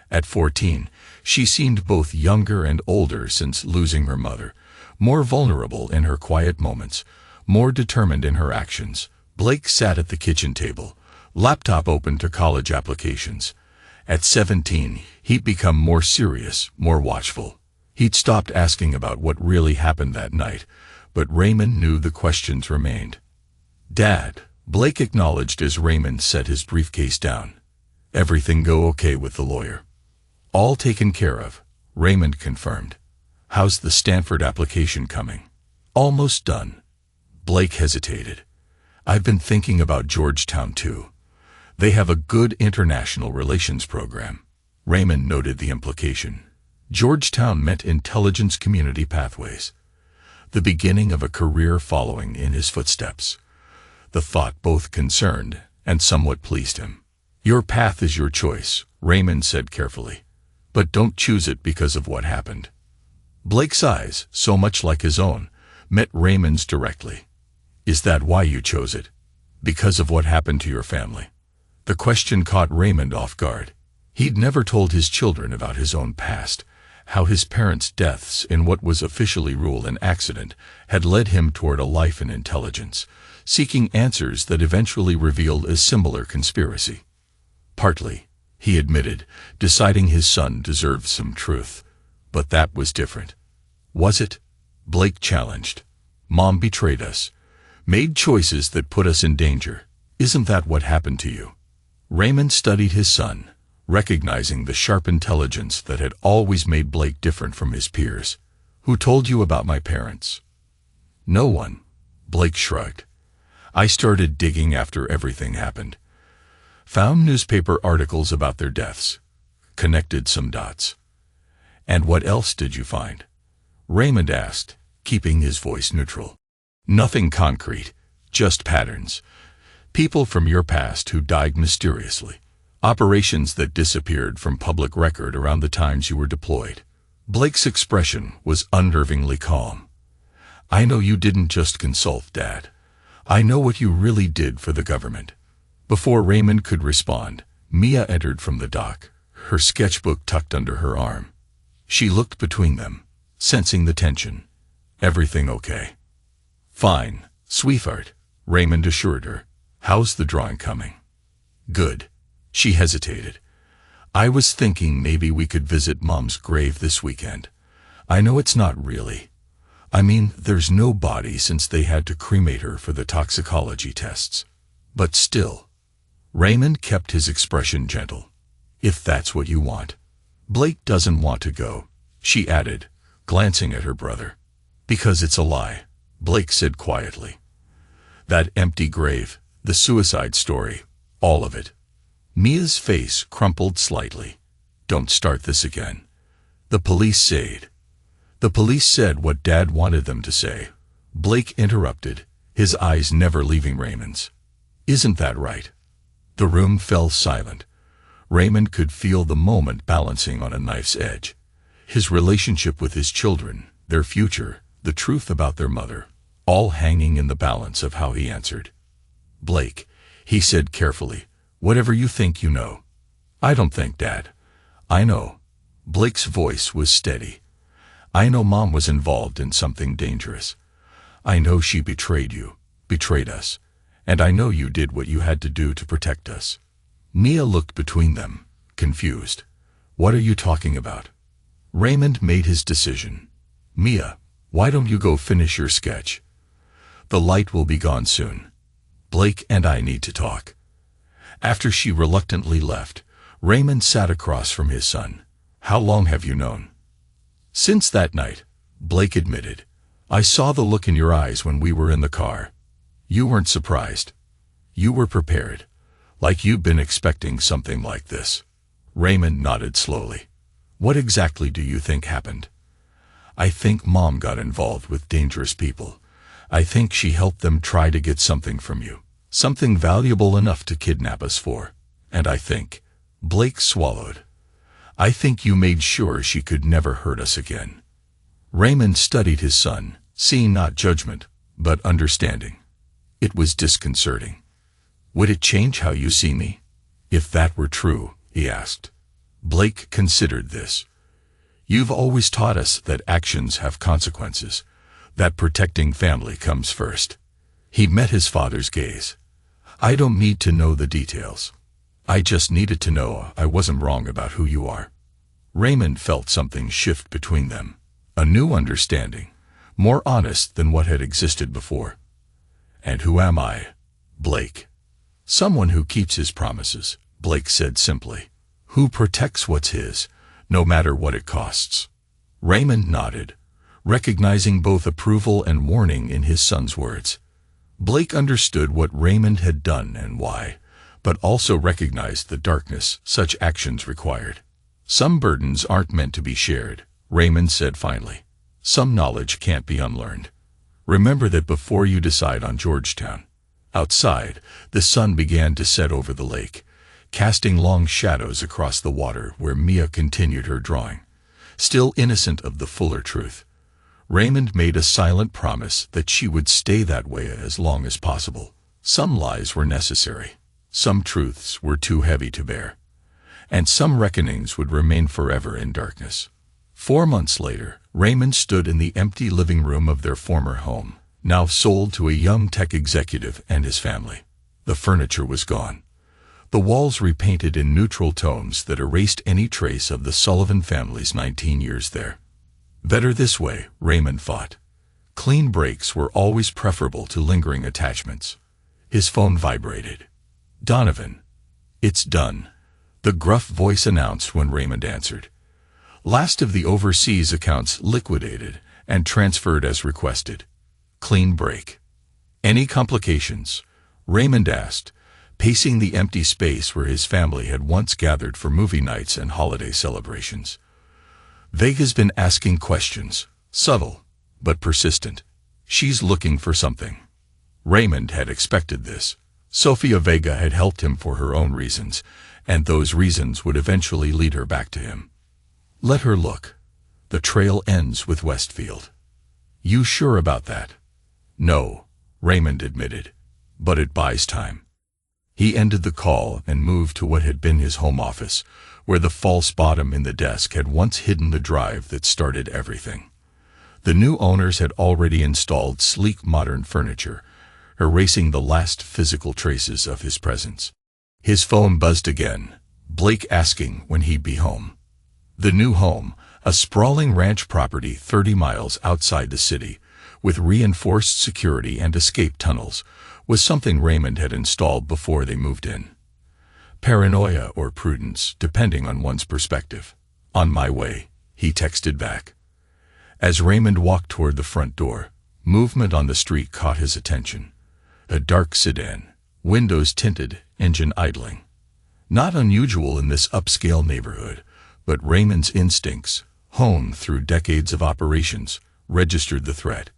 At 14, she seemed both younger and older since losing her mother, more vulnerable in her quiet moments, more determined in her actions. Blake sat at the kitchen table, laptop open to college applications. At 17, he'd become more serious, more watchful. He'd stopped asking about what really happened that night, but Raymond knew the questions remained. "Dad," Blake acknowledged as Raymond set his briefcase down. "Everything go okay with the lawyer?" "All taken care of," Raymond confirmed. "How's the Stanford application coming?" "Almost done." Blake hesitated. "I've been thinking about Georgetown too. They have a good international relations program." Raymond noted the implication. Georgetown meant intelligence community pathways. The beginning of a career following in his footsteps. The thought both concerned and somewhat pleased him. "Your path is your choice," Raymond said carefully. "But don't choose it because of what happened." Blake's eyes, so much like his own, met Raymond's directly. "Is that why you chose it? Because of what happened to your family?" The question caught Raymond off guard. He'd never told his children about his own past, how his parents' deaths in what was officially ruled an accident had led him toward a life in intelligence, seeking answers that eventually revealed a similar conspiracy. "Partly," he admitted, deciding his son deserved some truth. "But that was different." "Was it?" Blake challenged. "Mom betrayed us, made choices that put us in danger. Isn't that what happened to you?" Raymond studied his son, recognizing the sharp intelligence that had always made Blake different from his peers. "Who told you about my parents?" "No one." Blake shrugged. "I started digging after everything happened. Found newspaper articles about their deaths. Connected some dots." "And what else did you find?" Raymond asked, keeping his voice neutral. "Nothing concrete, just patterns. People from your past who died mysteriously. Operations that disappeared from public record around the times you were deployed." Blake's expression was unnervingly calm. "I know you didn't just consult, Dad. I know what you really did for the government." Before Raymond could respond, Mia entered from the dock, her sketchbook tucked under her arm. She looked between them, sensing the tension. "Everything okay?" "Fine, sweetheart," Raymond assured her. "How's the drawing coming?" "Good." She hesitated. "I was thinking maybe we could visit Mom's grave this weekend. I know it's not really. I mean, there's no body since they had to cremate her for the toxicology tests." But still, Raymond kept his expression gentle. "If that's what you want." "Blake doesn't want to go," she added, glancing at her brother. "Because it's a lie," Blake said quietly. "That empty grave, the suicide story, all of it." Mia's face crumpled slightly. "Don't start this again. The police said." "The police said what Dad wanted them to say," Blake interrupted, his eyes never leaving Raymond's. "Isn't that right?" The room fell silent. Raymond could feel the moment balancing on a knife's edge. His relationship with his children, their future, the truth about their mother, all hanging in the balance of how he answered. "Blake," he said carefully, "whatever you think you know." "I don't think, Dad. I know." Blake's voice was steady. "I know Mom was involved in something dangerous. I know she betrayed you, betrayed us, and I know you did what you had to do to protect us." Mia looked between them, confused. "What are you talking about?" Raymond made his decision. "Mia, why don't you go finish your sketch? The light will be gone soon. Blake and I need to talk." After she reluctantly left, Raymond sat across from his son. "How long have you known?" "Since that night," Blake admitted. "I saw the look in your eyes when we were in the car. You weren't surprised. You were prepared, like you'd been expecting something like this." Raymond nodded slowly. "What exactly do you think happened?" "I think Mom got involved with dangerous people. I think she helped them try to get something from you, something valuable enough to kidnap us for. And I think," Blake swallowed, "I think you made sure she could never hurt us again." Raymond studied his son, seeing not judgment, but understanding. It was disconcerting. "Would it change how you see me, if that were true?" he asked. Blake considered this. "You've always taught us that actions have consequences, that protecting family comes first." He met his father's gaze. "I don't need to know the details. I just needed to know I wasn't wrong about who you are." Raymond felt something shift between them, a new understanding, more honest than what had existed before. "And who am I?" "Blake." "Someone who keeps his promises," Blake said simply. "Who protects what's his, no matter what it costs." Raymond nodded, recognizing both approval and warning in his son's words. Blake understood what Raymond had done and why, but also recognized the darkness such actions required. "Some burdens aren't meant to be shared," Raymond said finally. "Some knowledge can't be unlearned. Remember that before you decide on Georgetown." Outside, the sun began to set over the lake, casting long shadows across the water where Mia continued her drawing, still innocent of the fuller truth. Raymond made a silent promise that she would stay that way as long as possible. Some lies were necessary, some truths were too heavy to bear, and some reckonings would remain forever in darkness. 4 months later, Raymond stood in the empty living room of their former home, now sold to a young tech executive and his family. The furniture was gone, the walls repainted in neutral tones that erased any trace of the Sullivan family's 19 years there. Better this way, Raymond thought. Clean breaks were always preferable to lingering attachments. His phone vibrated. "Donovan." "It's done," the gruff voice announced when Raymond answered. "Last of the overseas accounts liquidated and transferred as requested. Clean break." "Any complications?" Raymond asked, pacing the empty space where his family had once gathered for movie nights and holiday celebrations. Vega's been asking questions, subtle, but persistent. She's looking for something. Raymond had expected this. Sofia Vega had helped him for her own reasons, and those reasons would eventually lead her back to him. Let her look. The trail ends with Westfield. You sure about that? No, Raymond admitted, but it buys time. He ended the call and moved to what had been his home office, where the false bottom in the desk had once hidden the drive that started everything. The new owners had already installed sleek modern furniture, erasing the last physical traces of his presence. His phone buzzed again, Blake asking when he'd be home. The new home, a sprawling ranch property 30 miles outside the city, with reinforced security and escape tunnels, was something Raymond had installed before they moved in. Paranoia or prudence, depending on one's perspective. "On my way," he texted back. As Raymond walked toward the front door, movement on the street caught his attention. A dark sedan, windows tinted, engine idling. Not unusual in this upscale neighborhood, but Raymond's instincts, honed through decades of operations, registered the threat.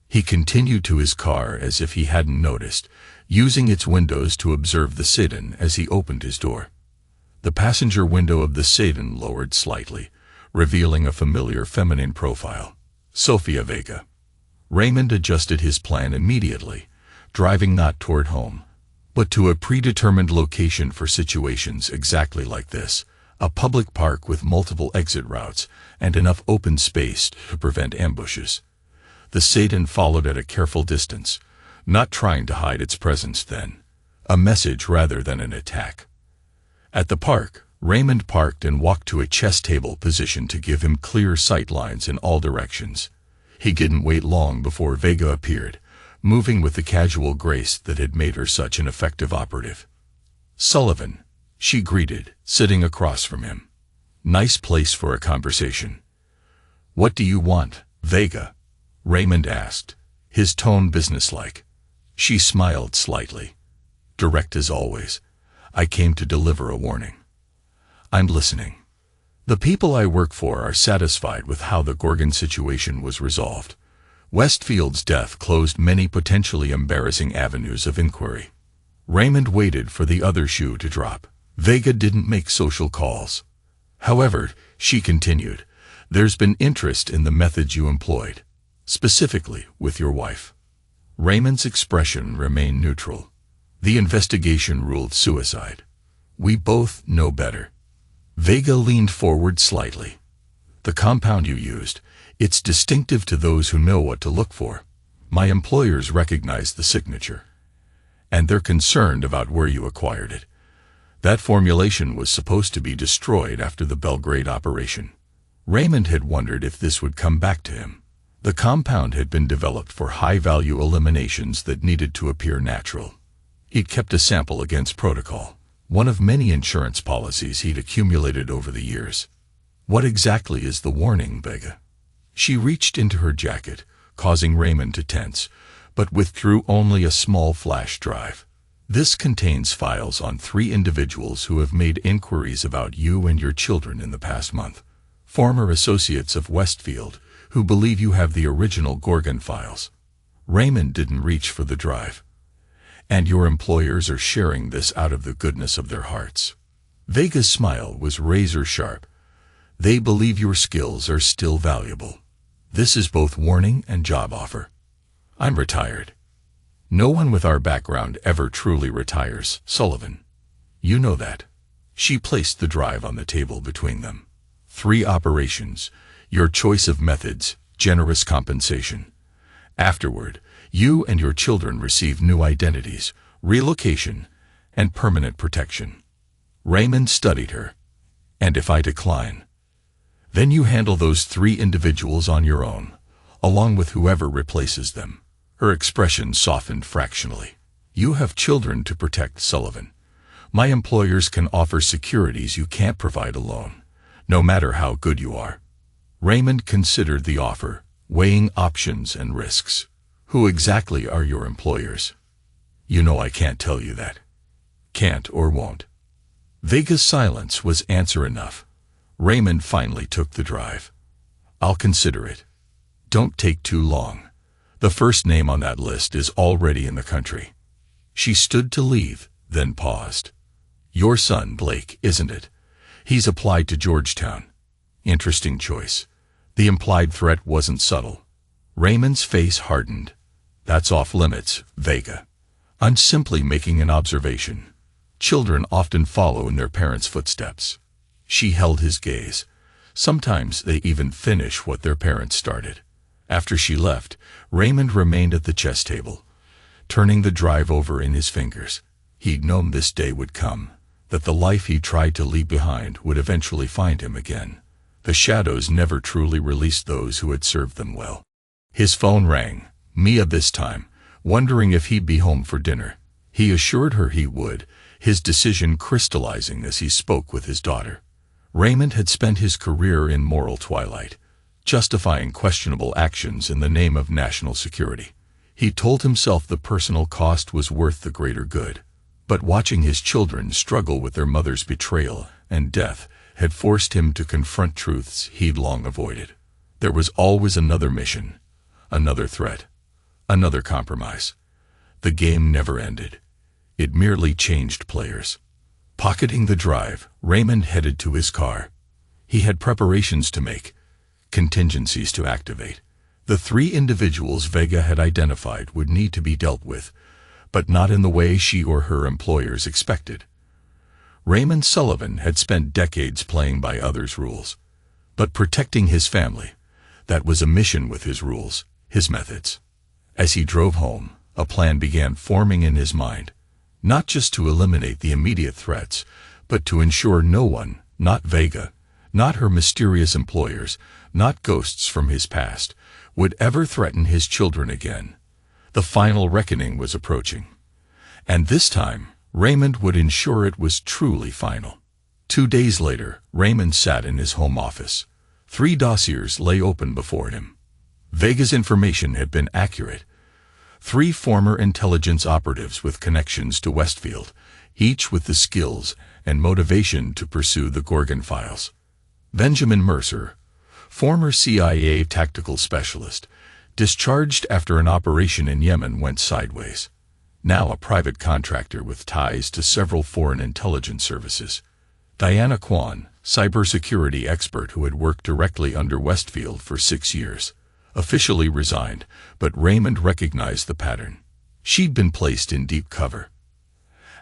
He continued to his car as if he hadn't noticed, using its windows to observe the sedan as he opened his door. The passenger window of the sedan lowered slightly, revealing a familiar feminine profile. Sofia Vega. Raymond adjusted his plan immediately, driving not toward home, but to a predetermined location for situations exactly like this, a public park with multiple exit routes and enough open space to prevent ambushes. The sedan followed at a careful distance, not trying to hide its presence then, a message rather than an attack. At the park, Raymond parked and walked to a chess table position to give him clear sight lines in all directions. He didn't wait long before Vega appeared, moving with the casual grace that had made her such an effective operative. "Sullivan," she greeted, sitting across from him. "Nice place for a conversation." "What do you want, Vega?" Raymond asked, his tone businesslike. She smiled slightly. "Direct as always. I came to deliver a warning." "I'm listening." "The people I work for are satisfied with how the Gorgon situation was resolved. Westfield's death closed many potentially embarrassing avenues of inquiry." Raymond waited for the other shoe to drop. Vega didn't make social calls. "However," she continued, "there's been interest in the methods you employed, specifically with your wife." Raymond's expression remained neutral. "The investigation ruled suicide. We both know better." Vega leaned forward slightly. "The compound you used, it's distinctive to those who know what to look for. My employers recognize the signature. And they're concerned about where you acquired it. That formulation was supposed to be destroyed after the Belgrade operation." Raymond had wondered if this would come back to him. The compound had been developed for high-value eliminations that needed to appear natural. He'd kept a sample against protocol, one of many insurance policies he'd accumulated over the years. "What exactly is the warning, Vega?" She reached into her jacket, causing Raymond to tense, but withdrew only a small flash drive. "This contains files on 3 individuals who have made inquiries about you and your children in the past month. Former associates of Westfield, who believe you have the original Gorgon files." Raymond didn't reach for the drive. "And your employers are sharing this out of the goodness of their hearts." Vega's smile was razor sharp. "They believe your skills are still valuable. This is both warning and job offer. I'm retired. No one with our background ever truly retires, Sullivan. You know that." She placed the drive on the table between them. 3 operations, your choice of methods, generous compensation. Afterward, you and your children receive new identities, relocation, and permanent protection. Raymond studied her. "And if I decline?" "Then you handle those 3 individuals on your own, along with whoever replaces them." Her expression softened fractionally. "You have children to protect, Sullivan. My employers can offer securities you can't provide alone, no matter how good you are." Raymond considered the offer, weighing options and risks. "Who exactly are your employers?" "You know I can't tell you that." "Can't or won't." Vega's silence was answer enough. Raymond finally took the drive. "I'll consider it. Don't take too long. The first name on that list is already in the country." She stood to leave, then paused. "Your son, Blake, isn't it? He's applied to Georgetown." Interesting choice. The implied threat wasn't subtle. Raymond's face hardened. "That's off limits, Vega. I'm simply making an observation. Children often follow in their parents' footsteps." She held his gaze. "Sometimes they even finish what their parents started." After she left, Raymond remained at the chess table, turning the drive over in his fingers. He'd known this day would come, that the life he tried to leave behind would eventually find him again. The shadows never truly released those who had served them well. His phone rang, Mia this time, wondering if he'd be home for dinner. He assured her he would, his decision crystallizing as he spoke with his daughter. Raymond had spent his career in moral twilight, justifying questionable actions in the name of national security. He told himself the personal cost was worth the greater good. But watching his children struggle with their mother's betrayal and death had forced him to confront truths he'd long avoided. There was always another mission, another threat, another compromise. The game never ended. It merely changed players. Pocketing the drive, Raymond headed to his car. He had preparations to make, contingencies to activate. The three individuals Vega had identified would need to be dealt with, but not in the way she or her employers expected. Raymond Sullivan had spent decades playing by others' rules, but protecting his family, that was a mission with his rules, his methods. As he drove home, a plan began forming in his mind, not just to eliminate the immediate threats, but to ensure no one, not Vega, not her mysterious employers, not ghosts from his past, would ever threaten his children again. The final reckoning was approaching. And this time, Raymond would ensure it was truly final. 2 days later, Raymond sat in his home office. 3 dossiers lay open before him. Vega's information had been accurate. 3 former intelligence operatives with connections to Westfield, each with the skills and motivation to pursue the Gorgon files. Benjamin Mercer, former CIA tactical specialist, discharged after an operation in Yemen went sideways. Now a private contractor with ties to several foreign intelligence services. Diana Kwan, cybersecurity expert who had worked directly under Westfield for 6 years, officially resigned, but Raymond recognized the pattern. She'd been placed in deep cover.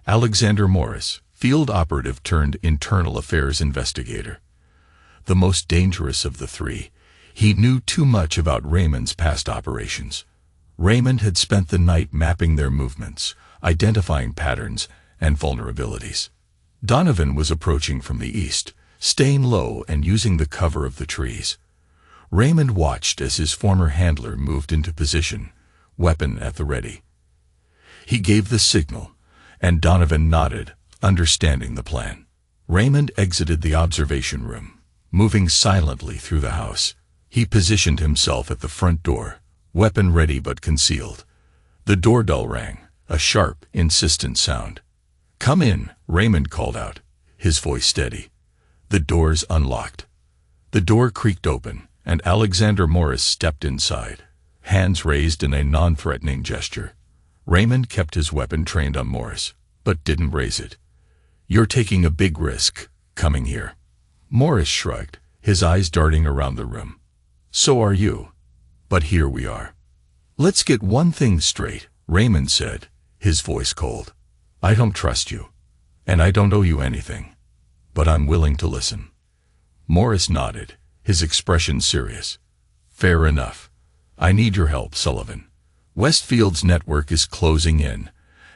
Alexander Morris, field operative turned internal affairs investigator. The most dangerous of the 3, he knew too much about Raymond's past operations. Raymond had spent the night mapping their movements, identifying patterns and vulnerabilities. Donovan was approaching from the east, staying low and using the cover of the trees. Raymond watched as his former handler moved into position, weapon at the ready. He gave the signal, and Donovan nodded, understanding the plan. Raymond exited the observation room, moving silently through the house. He positioned himself at the front door, weapon ready but concealed. The doorbell rang, a sharp, insistent sound. "Come in," Raymond called out, his voice steady. The doors unlocked. The door creaked open, and Alexander Morris stepped inside, hands raised in a non-threatening gesture. Raymond kept his weapon trained on Morris, but didn't raise it. "You're taking a big risk, coming here." Morris shrugged, his eyes darting around the room. "So are you. But here we are." "Let's get one thing straight," Raymond said, his voice cold. "I don't trust you, and I don't owe you anything, but I'm willing to listen." Morris nodded, his expression serious. "Fair enough. I need your help, Sullivan. Westfield's network is closing in,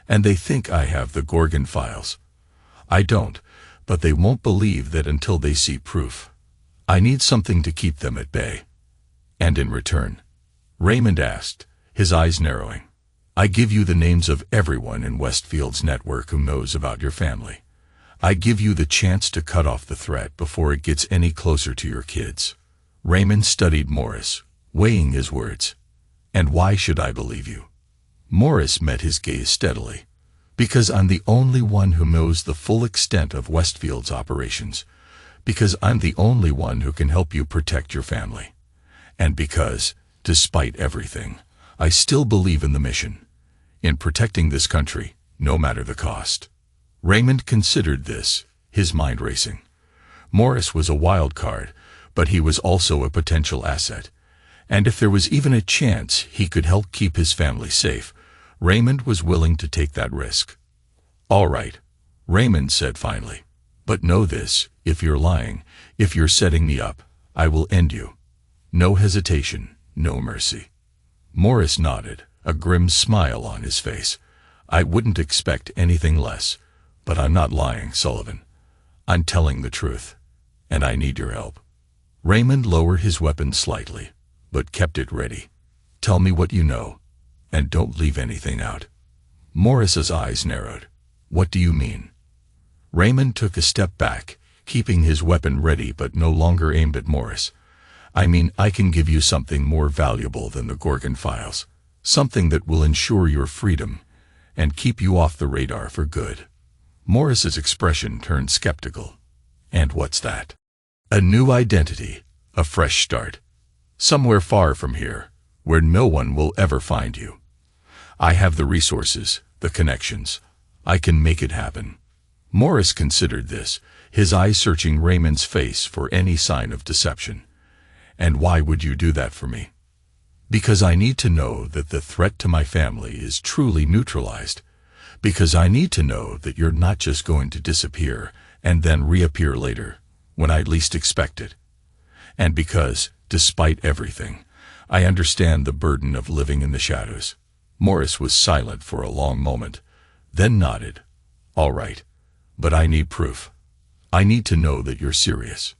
and they think I have the Gorgon files. I don't, but they won't believe that until they see proof. I need something to keep them at bay." "And in return?" Raymond asked, his eyes narrowing. "I give you the names of everyone in Westfield's network who knows about your family. I give you the chance to cut off the threat before it gets any closer to your kids." Raymond studied Morris, weighing his words. "And why should I believe you?" Morris met his gaze steadily. "Because I'm the only one who knows the full extent of Westfield's operations. Because I'm the only one who can help you protect your family. And because, despite everything, I still believe in the mission, in protecting this country, no matter the cost." Raymond considered this, his mind racing. Morris was a wild card, but he was also a potential asset. And if there was even a chance he could help keep his family safe, Raymond was willing to take that risk. "All right," Raymond said finally. "But know this, if you're lying, if you're setting me up, I will end you. No hesitation, no mercy." Morris nodded, a grim smile on his face. "I wouldn't expect anything less, but I'm not lying, Sullivan. I'm telling the truth, and I need your help." Raymond lowered his weapon slightly, but kept it ready. "Tell me what you know. And don't leave anything out. Morris's eyes narrowed. What do you mean? Raymond took a step back, keeping his weapon ready but no longer aimed at Morris. I mean, I can give you something more valuable than the Gorgon files. Something that will ensure your freedom and keep you off the radar for good. Morris's expression turned skeptical. And what's that? A new identity, a fresh start. Somewhere far from here, where no one will ever find you. I have the resources, the connections. I can make it happen. Morris considered this, his eyes searching Raymond's face for any sign of deception. And why would you do that for me? Because I need to know that the threat to my family is truly neutralized. Because I need to know that you're not just going to disappear and then reappear later, when I least expect it. And because, despite everything, I understand the burden of living in the shadows. Morris was silent for a long moment, then nodded. All right, but I need proof. I need to know that you're serious.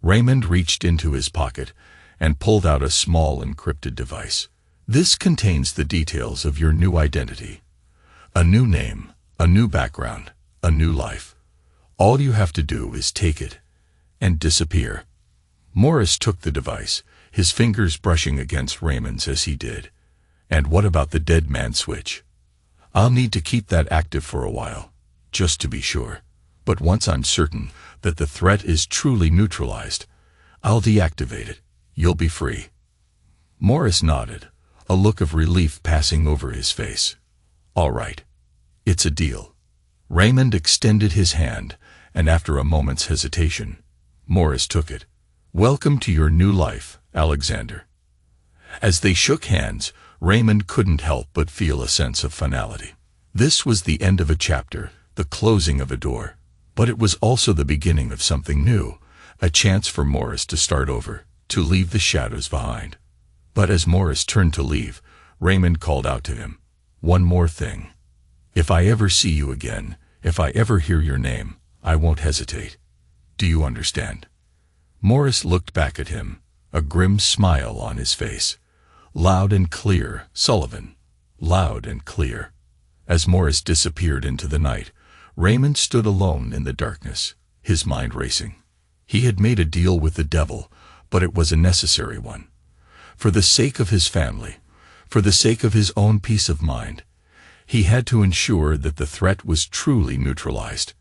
Raymond reached into his pocket and pulled out a small encrypted device. This contains the details of your new identity. A new name, a new background, a new life. All you have to do is take it and disappear. Morris took the device, his fingers brushing against Raymond's as he did. And what about the dead man switch? I'll need to keep that active for a while, just to be sure. But once I'm certain that the threat is truly neutralized, I'll deactivate it. You'll be free. Morris nodded, a look of relief passing over his face. All right. It's a deal. Raymond extended his hand, and after a moment's hesitation, Morris took it. Welcome to your new life, Alexander. As they shook hands, Raymond couldn't help but feel a sense of finality. This was the end of a chapter, the closing of a door. But it was also the beginning of something new, a chance for Morris to start over, to leave the shadows behind. But as Morris turned to leave, Raymond called out to him, "One more thing. If I ever see you again, if I ever hear your name, I won't hesitate. Do you understand?" Morris looked back at him, a grim smile on his face. Loud and clear, Sullivan. Loud and clear. As Morris disappeared into the night, Raymond stood alone in the darkness, his mind racing. He had made a deal with the devil, but it was a necessary one. For the sake of his family, for the sake of his own peace of mind, he had to ensure that the threat was truly neutralized.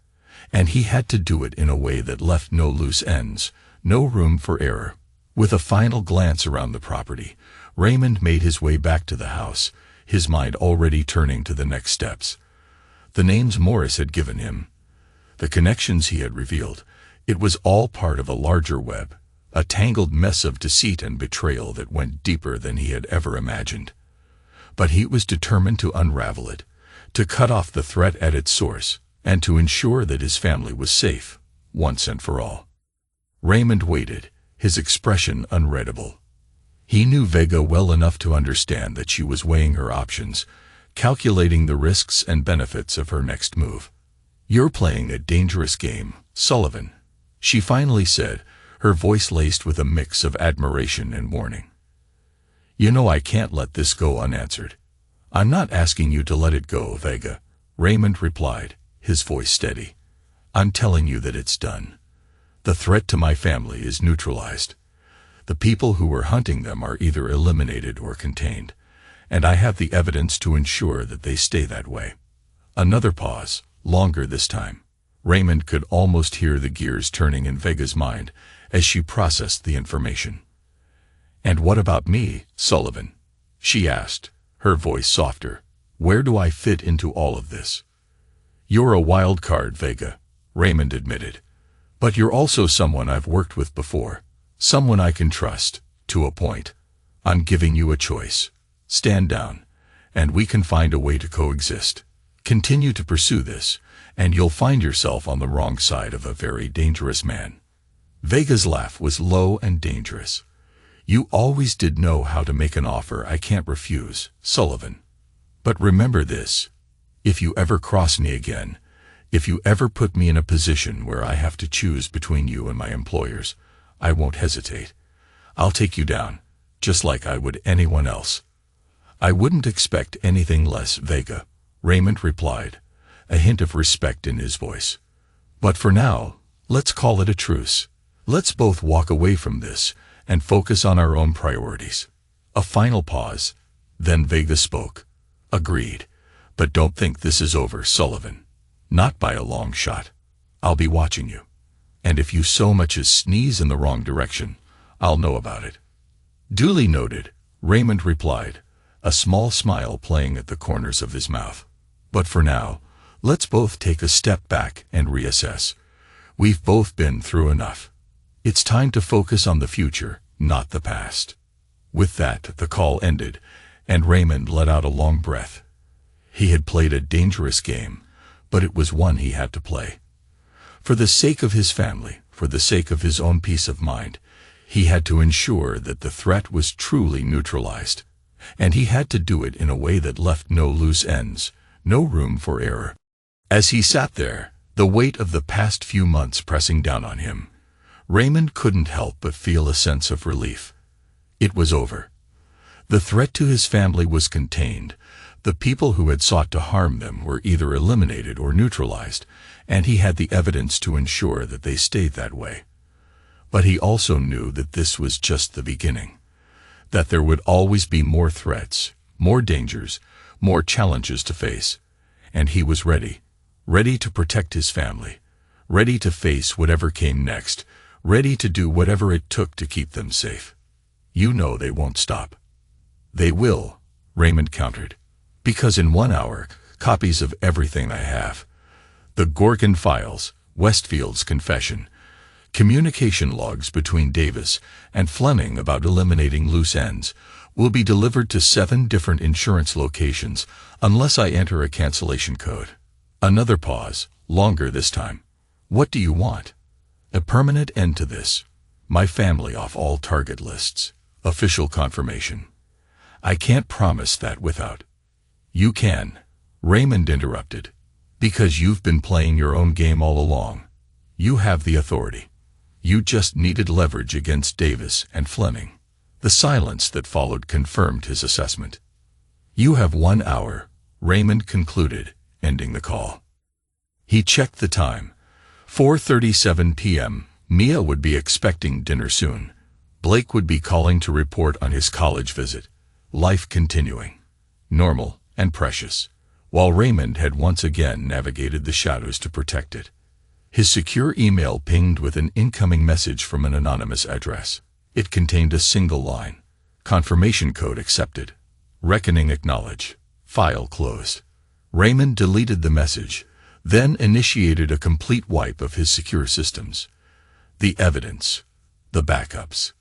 And he had to do it in a way that left no loose ends, no room for error. With a final glance around the property, Raymond made his way back to the house, his mind already turning to the next steps. The names Morris had given him, the connections he had revealed, it was all part of a larger web, a tangled mess of deceit and betrayal that went deeper than he had ever imagined. But he was determined to unravel it, to cut off the threat at its source, and to ensure that his family was safe, once and for all. Raymond waited, his expression unreadable. He knew Vega well enough to understand that she was weighing her options, calculating the risks and benefits of her next move. "You're playing a dangerous game, Sullivan," she finally said, her voice laced with a mix of admiration and warning. "You know I can't let this go unanswered." "I'm not asking you to let it go, Vega," Raymond replied, his voice steady. "I'm telling you that it's done. The threat to my family is neutralized. The people who were hunting them are either eliminated or contained, and I have the evidence to ensure that they stay that way." Another pause, longer this time. Raymond could almost hear the gears turning in Vega's mind as she processed the information. "And what about me, Sullivan?" she asked, her voice softer. "Where do I fit into all of this?" "You're a wild card, Vega," Raymond admitted. "But you're also someone I've worked with before, someone I can trust, to a point. I'm giving you a choice. Stand down, and we can find a way to coexist. Continue to pursue this, and you'll find yourself on the wrong side of a very dangerous man." Vega's laugh was low and dangerous. "You always did know how to make an offer I can't refuse, Sullivan. But remember this. If you ever cross me again, if you ever put me in a position where I have to choose between you and my employers, I won't hesitate. I'll take you down, just like I would anyone else. I wouldn't expect anything less, Vega, Raymond replied, a hint of respect in his voice. But for now, let's call it a truce. Let's both walk away from this and focus on our own priorities. A final pause. Then Vega spoke. Agreed. But don't think this is over, Sullivan. Not by a long shot. I'll be watching you. And if you so much as sneeze in the wrong direction, I'll know about it. Duly noted, Raymond replied, a small smile playing at the corners of his mouth. But for now, let's both take a step back and reassess. We've both been through enough. It's time to focus on the future, not the past. With that, the call ended, and Raymond let out a long breath. He had played a dangerous game, but it was one he had to play. For the sake of his family, for the sake of his own peace of mind, he had to ensure that the threat was truly neutralized. And he had to do it in a way that left no loose ends, no room for error. As he sat there, the weight of the past few months pressing down on him, Raymond couldn't help but feel a sense of relief. It was over. The threat to his family was contained. The people who had sought to harm them were either eliminated or neutralized, and he had the evidence to ensure that they stayed that way. But he also knew that this was just the beginning, that there would always be more threats, more dangers, more challenges to face, and he was ready to protect his family, ready to face whatever came next, ready to do whatever it took to keep them safe. You know they won't stop. They will, Raymond countered. Because in 1 hour, copies of everything I have, the Gorgon files, Westfield's confession, communication logs between Davis and Fleming about eliminating loose ends, will be delivered to 7 different insurance locations unless I enter a cancellation code. Another pause, longer this time. What do you want? A permanent end to this. My family off all target lists. Official confirmation. I can't promise that without. You can, Raymond interrupted, because you've been playing your own game all along. You have the authority. You just needed leverage against Davis and Fleming. The silence that followed confirmed his assessment. You have 1 hour, Raymond concluded, ending the call. He checked the time. 4:37 p.m. Mia would be expecting dinner soon. Blake would be calling to report on his college visit. Life continuing. Normal and precious, while Raymond had once again navigated the shadows to protect it. His secure email pinged with an incoming message from an anonymous address. It contained a single line. Confirmation code accepted. Reckoning acknowledged. File closed. Raymond deleted the message, then initiated a complete wipe of his secure systems. The evidence, the backups,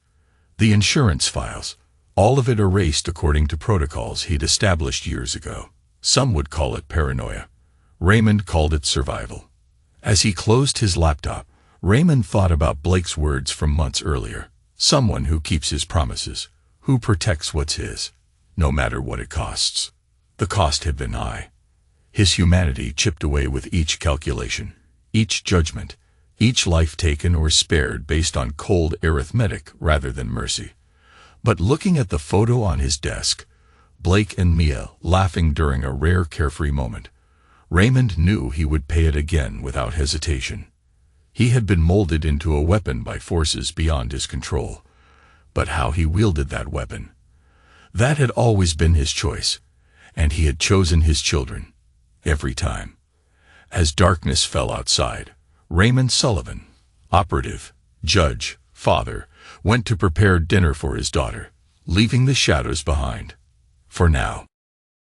the insurance files, all of it erased according to protocols he'd established years ago. Some would call it paranoia. Raymond called it survival. As he closed his laptop, Raymond thought about Blake's words from months earlier. Someone who keeps his promises, who protects what's his, no matter what it costs. The cost had been high. His humanity chipped away with each calculation, each judgment, each life taken or spared based on cold arithmetic rather than mercy. But looking at the photo on his desk, Blake and Mia laughing during a rare carefree moment, Raymond knew he would pay it again without hesitation. He had been molded into a weapon by forces beyond his control. But how he wielded that weapon, that had always been his choice, and he had chosen his children, every time. As darkness fell outside, Raymond Sullivan, operative, judge, father, went to prepare dinner for his daughter, leaving the shadows behind. For now.